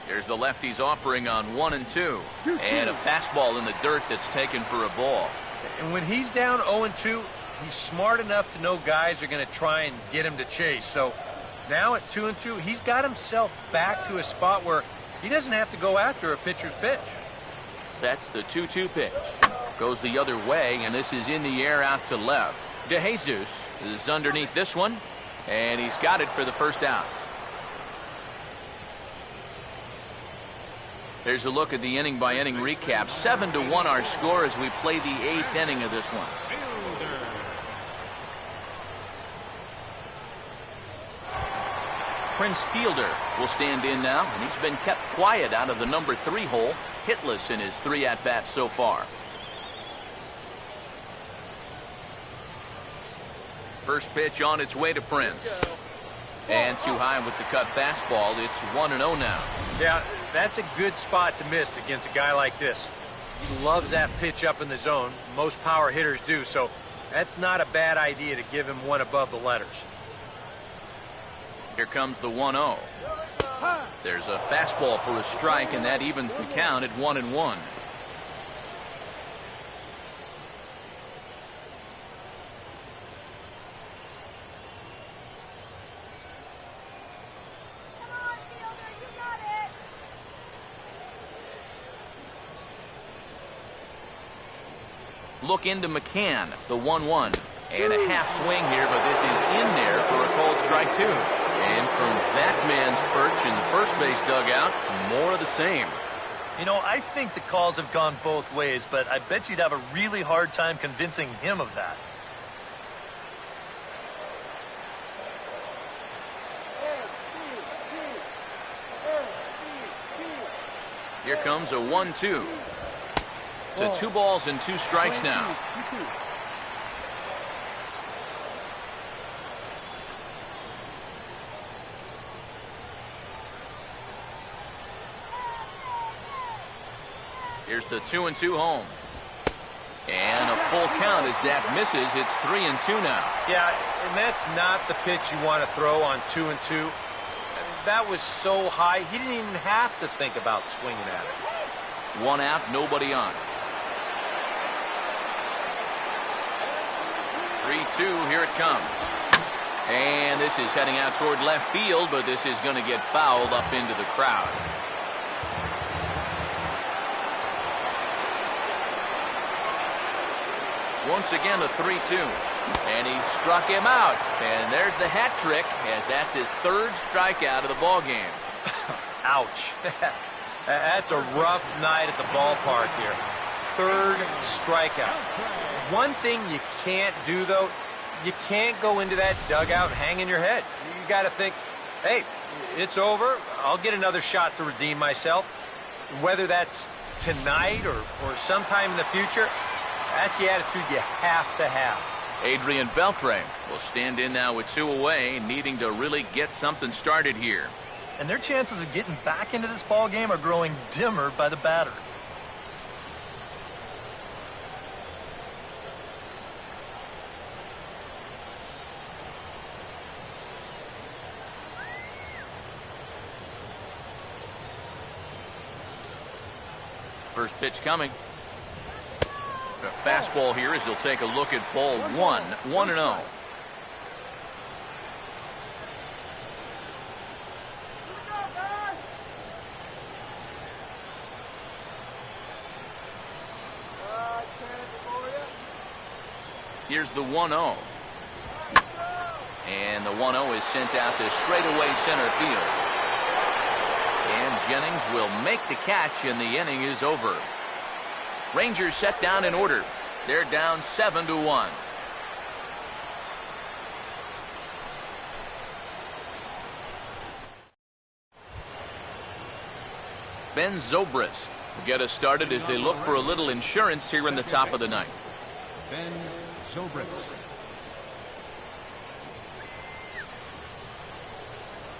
Here's the lefty's offering on 1-2. And a fastball in the dirt that's taken for a ball. And when he's down 0-2, he's smart enough to know guys are going to try and get him to chase. So now at 2-2, he's got himself back to a spot where he doesn't have to go after a pitcher's pitch. Sets the 2-2 pitch. Goes the other way, and this is in the air out to left. DeJesus is underneath this one, and he's got it for the first out. There's a look at the inning-by-inning recap. 7-1 our score as we play the 8th inning of this one. Prince Fielder will stand in now, and he's been kept quiet out of the number 3 hole, hitless in his 3 at-bats so far. First pitch on its way to Prince. And too high with the cut fastball. It's 1-0 now. Yeah, that's a good spot to miss against a guy like this. He loves that pitch up in the zone. Most power hitters do, so that's not a bad idea to give him one above the letters. Here comes the 1-0. There's a fastball for a strike, and that evens the count at 1-1. Look into McCann, the 1-1. And a half swing here, but this is in there for a called strike 2. And from that man's perch in the first base dugout, more of the same. You know, I think the calls have gone both ways, but I bet you'd have a really hard time convincing him of that. Here comes a 1-2. To 2 balls and 2 strikes now. Here's the 2-2 home. And a full count as that misses. It's 3-2 now. Yeah, and that's not the pitch you want to throw on 2-2. That was so high, he didn't even have to think about swinging at it. One out, nobody on. 3-2, here it comes. And this is heading out toward left field, but this is going to get fouled up into the crowd. Once again, a 3-2. And he struck him out. And there's the hat trick, as that's his third strikeout of the ball game. Ouch. That's a rough night at the ballpark here. Third strikeout. One thing you can't do, though, you can't go into that dugout hanging your head. You got to think, hey, it's over. I'll get another shot to redeem myself. Whether that's tonight or sometime in the future, that's the attitude you have to have. Adrian Beltre will stand in now with 2 away, needing to really get something started here. And their chances of getting back into this ball game are growing dimmer by the batter. First pitch coming. The fastball here as he'll take a look at ball 1, 1-0. Here's the 1-0. And the 1-0 is sent out to straightaway center field. And Jennings will make the catch, and the inning is over. Rangers set down in order. They're down 7-1. Ben Zobrist will get us started as they look for a little insurance here in the top of the ninth. Ben Zobrist.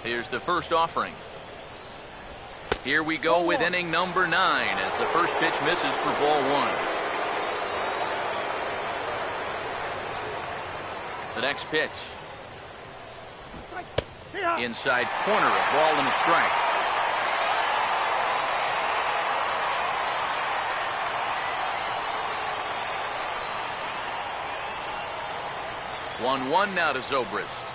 Here's the first offering. Here we go with inning number 9 as the first pitch misses for ball 1. The next pitch. Inside corner, a ball and a strike. One now to Zobrist.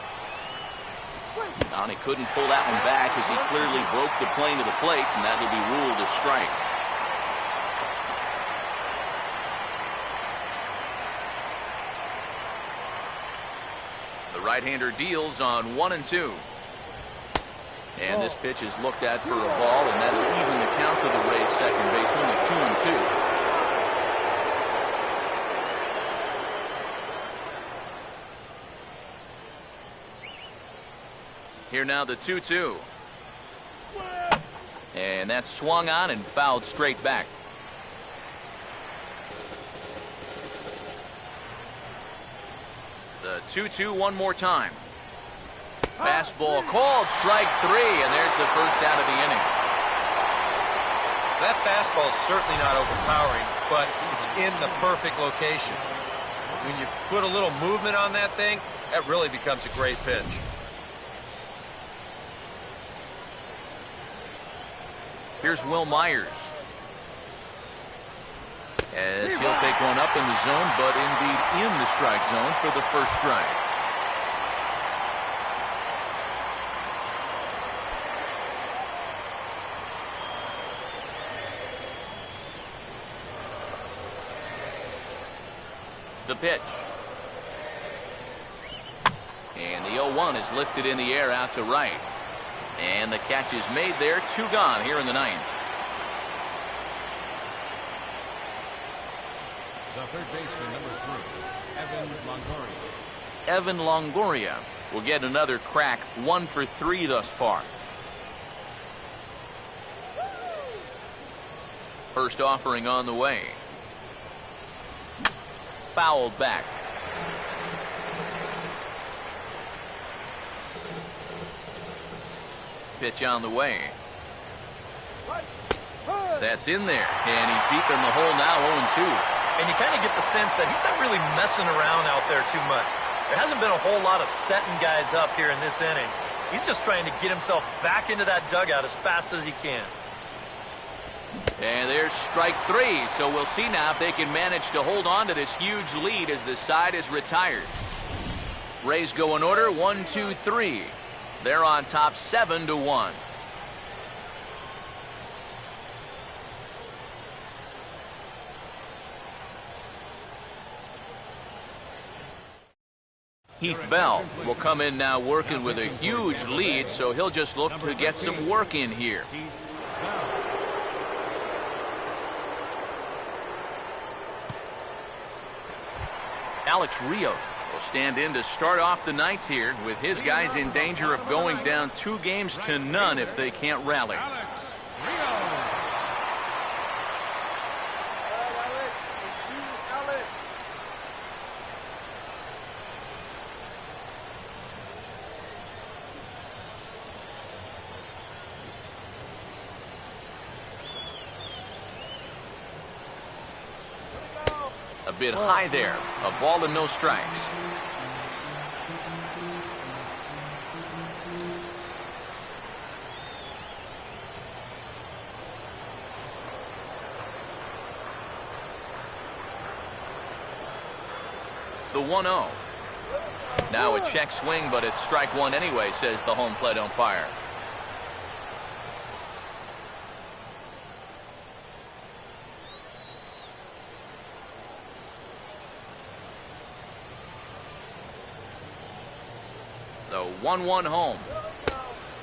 He couldn't pull that one back as he clearly broke the plane to the plate, and that'll be ruled a strike. The right-hander deals on 1-2. And this pitch is looked at for a ball, and that'll even the count of the Rays' second baseman at 2-2. Here now the 2-2. And that's swung on and fouled straight back. The 2-2 one more time. Fastball called, strike 3, and there's the first out of the inning. That fastball is certainly not overpowering, but it's in the perfect location. When you put a little movement on that thing, that really becomes a great pitch. Here's Will Myers. As he'll take one up in the zone, but indeed in the strike zone for the first strike. The pitch. And the 0-1 is lifted in the air out to right. And the catch is made there. 2 gone here in the ninth. The third baseman, number 3, Evan Longoria. Evan Longoria will get another crack. 1 for 3 thus far. First offering on the way. Fouled back. Pitch on the way. That's in there, and he's deep in the hole now. 0-2. And you kind of get the sense that he's not really messing around out there too much. There hasn't been a whole lot of setting guys up here in this inning. He's just trying to get himself back into that dugout as fast as he can. And there's strike three, so we'll see now if they can manage to hold on to this huge lead as the side is retired. Rays go in order, 1, 2, 3. They're on top 7-1. Heath Bell will come in now working with a huge lead, so he'll just look to get some work in here. Alex Rios will stand in to start off the ninth here with his guys in danger of going down 2-0 if they can't rally. A bit high there. A ball and no strikes. The 1-0. Now a check swing, but it's strike one anyway, says the home plate umpire. The 1-1 home.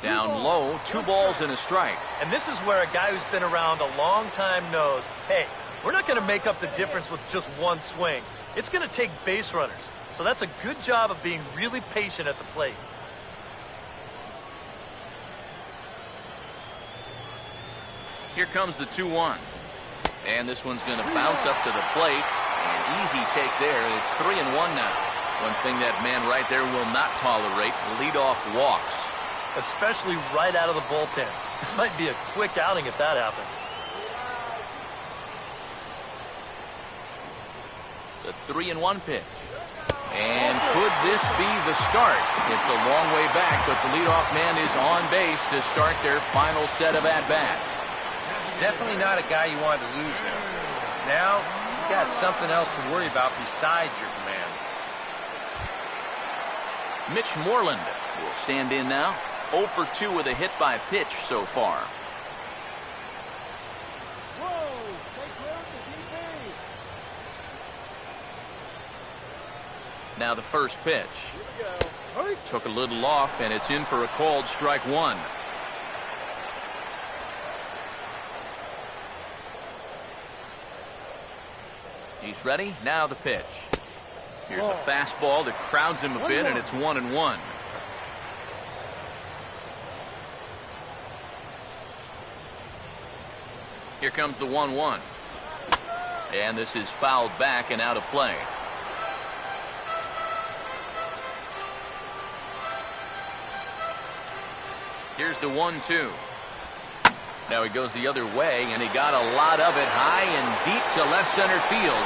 Down low, 2 balls and a strike. And this is where a guy who's been around a long time knows, hey, we're not going to make up the difference with just one swing. It's going to take base runners. So that's a good job of being really patient at the plate. Here comes the 2-1. And this one's going to bounce up to the plate. An easy take there. It's 3-1 now. One thing that man right there will not tolerate, leadoff walks. Especially right out of the bullpen. This might be a quick outing if that happens. The 3-1 pitch. And could this be the start? It's a long way back, but the leadoff man is on base to start their final set of at-bats. Definitely not a guy you want to lose now. Now, you got something else to worry about besides your command. Mitch Moreland will stand in now. 0 for 2 with a hit by pitch so far. Now the first pitch. Took a little off, and it's in for a called strike one. He's ready. Now the pitch. Here's a fastball that crowds him a bit, and it's 1-1. Here comes the 1-1. And this is fouled back and out of play. Here's the 1-2. Now he goes the other way, and he got a lot of it high and deep to left center field.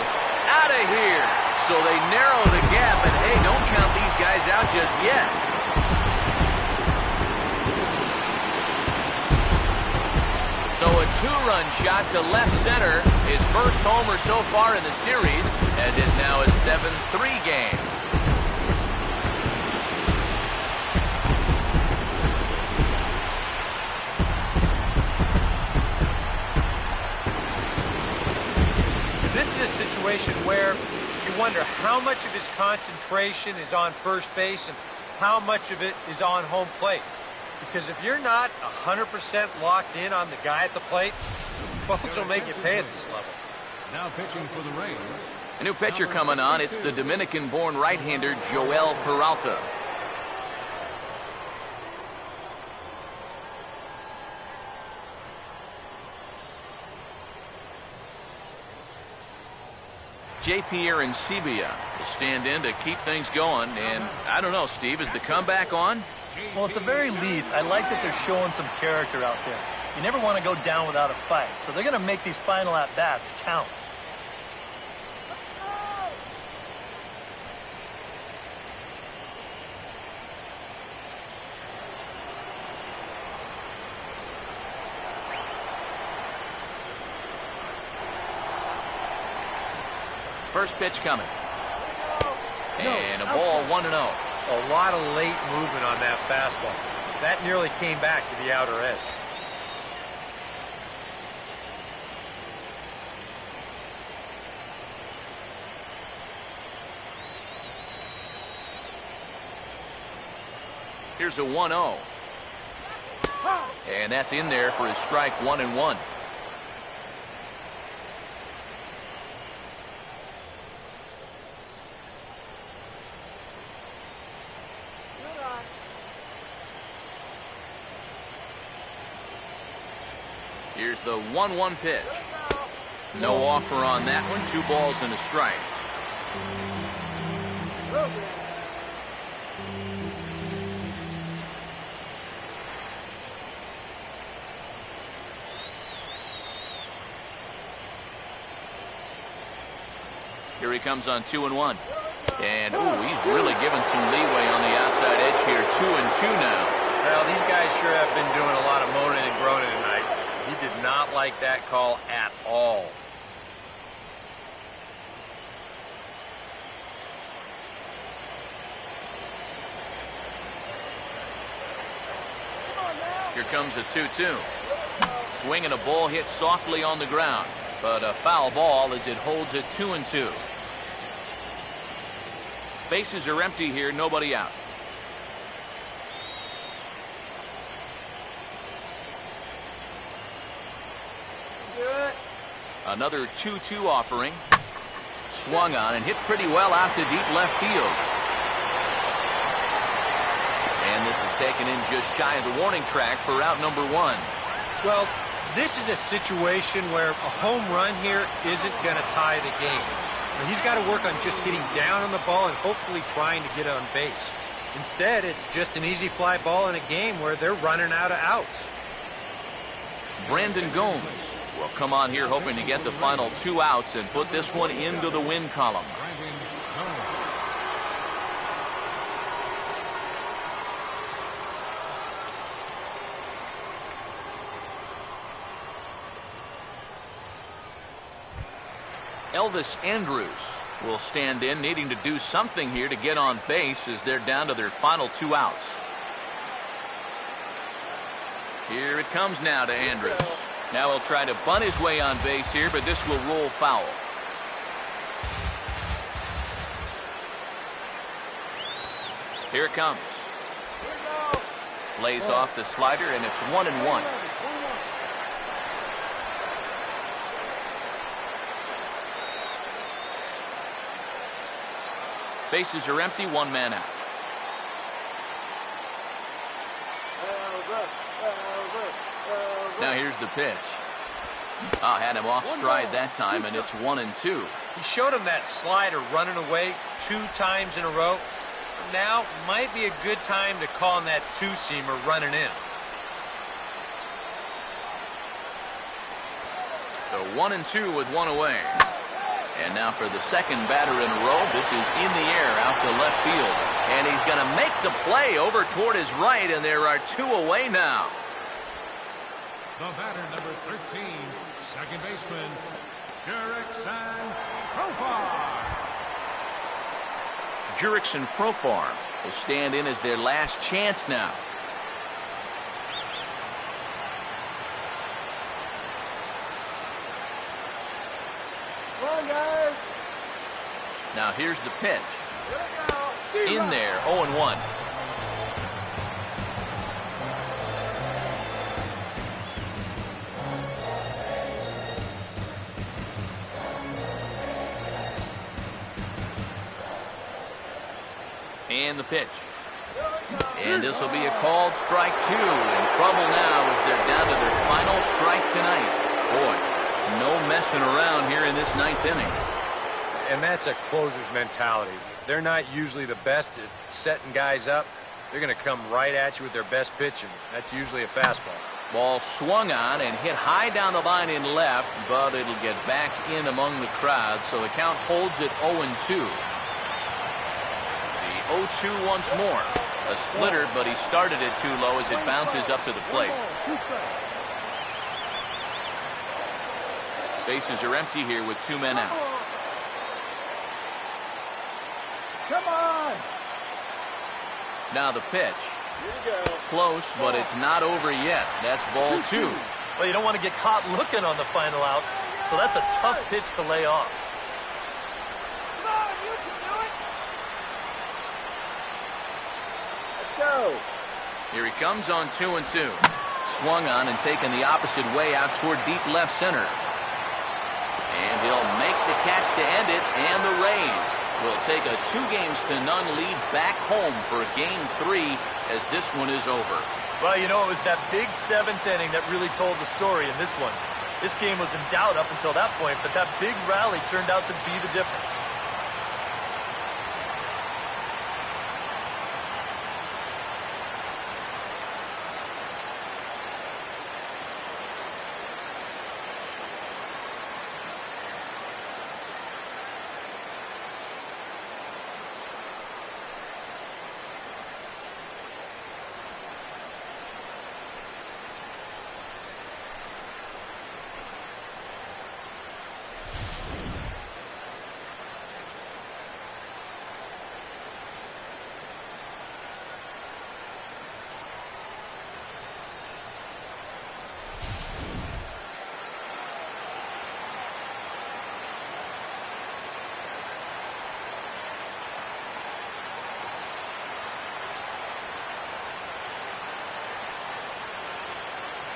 Out of here. So they narrow the gap, and hey, don't count these guys out just yet. So a 2-run shot to left center. His first homer so far in the series, as is now a 7-3 game. This is a situation where you wonder how much of his concentration is on first base and how much of it is on home plate. Because if you're not 100% locked in on the guy at the plate, folks will make you pay at this level. Now pitching for the Rays. A new pitcher coming on. It's the Dominican-born right-hander Joel Peralta. J.P. Arancibia will stand in to keep things going. And I don't know, Steve, is the comeback on? Well, at the very least, I like that they're showing some character out there. You never want to go down without a fight, so they're going to make these final at-bats count. First pitch coming. And a ball 1-0. A lot of late movement on that fastball. That nearly came back to the outer edge. Here's a 1-0. And that's in there for his strike 1-1. Here's the 1-1 pitch. No offer on that one. 2 balls and a strike. Here he comes on 2-1. And, ooh, he's really given some leeway on the outside edge here. 2-2 now. Well, these guys sure have been doing a lot of moaning and groaning tonight. He did not like that call at all. Here comes a 2-2. Swing and a ball hit softly on the ground. But a foul ball as it holds it 2-2. Bases are empty here, nobody out. Another 2-2 offering. Swung on and hit pretty well out to deep left field. And this is taken in just shy of the warning track for out number 1. Well, this is a situation where a home run here isn't going to tie the game. Now, he's got to work on just getting down on the ball and hopefully trying to get on base. Instead, it's just an easy fly ball in a game where they're running out of outs. Brandon Gomes will come on here hoping to get the final 2 outs and put this one into the win column. Elvis Andrus will stand in, needing to do something here to get on base as they're down to their final 2 outs. Here it comes now to Andrus. Now he'll try to bunt his way on base here, but this will roll foul. Here it comes. Lays off the slider, and it's 1-1. Bases are empty, 1 man out. Now here's the pitch. Had him off stride that time, and it's 1-2. He showed him that slider running away 2 times in a row. Now might be a good time to call on that 2-seamer running in. So 1-2 with 1 away. And now for the second batter in a row. This is in the air out to left field. And he's going to make the play over toward his right, and there are 2 away now. The batter, number 13, second baseman, Jurickson Profar. Jurickson Profar will stand in as their last chance now. Now here's the pitch. In there, 0-1. And the pitch. And this will be a called strike 2. In trouble now as they're down to their final strike tonight. Boy, no messing around here in this 9th inning. And that's a closer's mentality. They're not usually the best at setting guys up. They're going to come right at you with their best pitching. That's usually a fastball. Ball swung on and hit high down the line in left, but it'll get back in among the crowd, so the count holds at 0-2. The 0-2 once more. A splitter, but he started it too low as it bounces up to the plate. Bases are empty here with 2 men out. Now the pitch. Close, but it's not over yet. That's ball 2. Well, you don't want to get caught looking on the final out, so that's a tough pitch to lay off. Come on, you can do it. Let's go. Here he comes on 2-2. Swung on and taken the opposite way out toward deep left center. And he'll make the catch to end it, and the Rays will take a 2-0 lead back home for Game 3 as this one is over. Well, you know, it was that big 7th inning that really told the story in this one. This game was in doubt up until that point, but that big rally turned out to be the difference.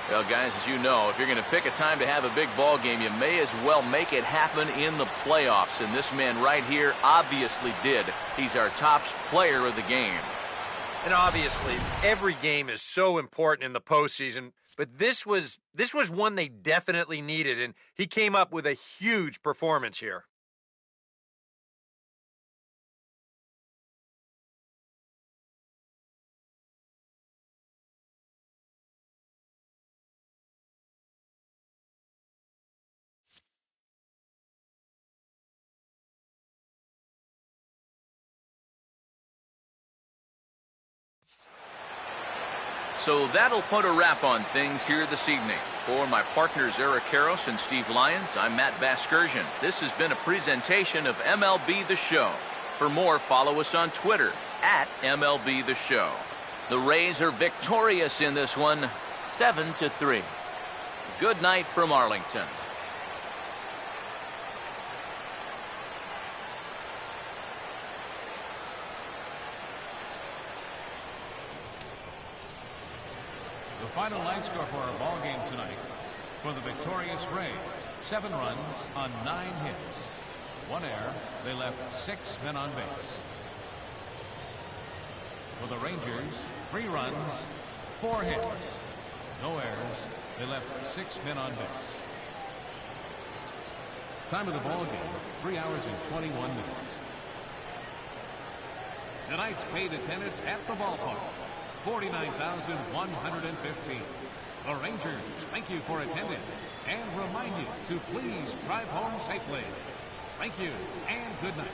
Well, guys, as you know, if you're going to pick a time to have a big ball game, you may as well make it happen in the playoffs. And this man right here obviously did. He's our top player of the game. And obviously, every game is so important in the postseason, but this was one they definitely needed, and he came up with a huge performance here. So that'll put a wrap on things here this evening. For my partners Eric Karros and Steve Lyons, I'm Matt Vasgersian. This has been a presentation of MLB The Show. For more, follow us on Twitter @MLB The Show. The Rays are victorious in this one, 7-3. Good night from Arlington. The final line score for our ball game tonight. For the victorious Rays, 7 runs on 9 hits. 1 error. They left 6 men on base. For the Rangers, 3 runs, 4 hits. No errors. They left 6 men on base. Time of the ball game, 3 hours and 21 minutes. Tonight's paid attendance at the ballpark, 49,115. The Rangers thank you for attending and remind you to please drive home safely. Thank you and good night.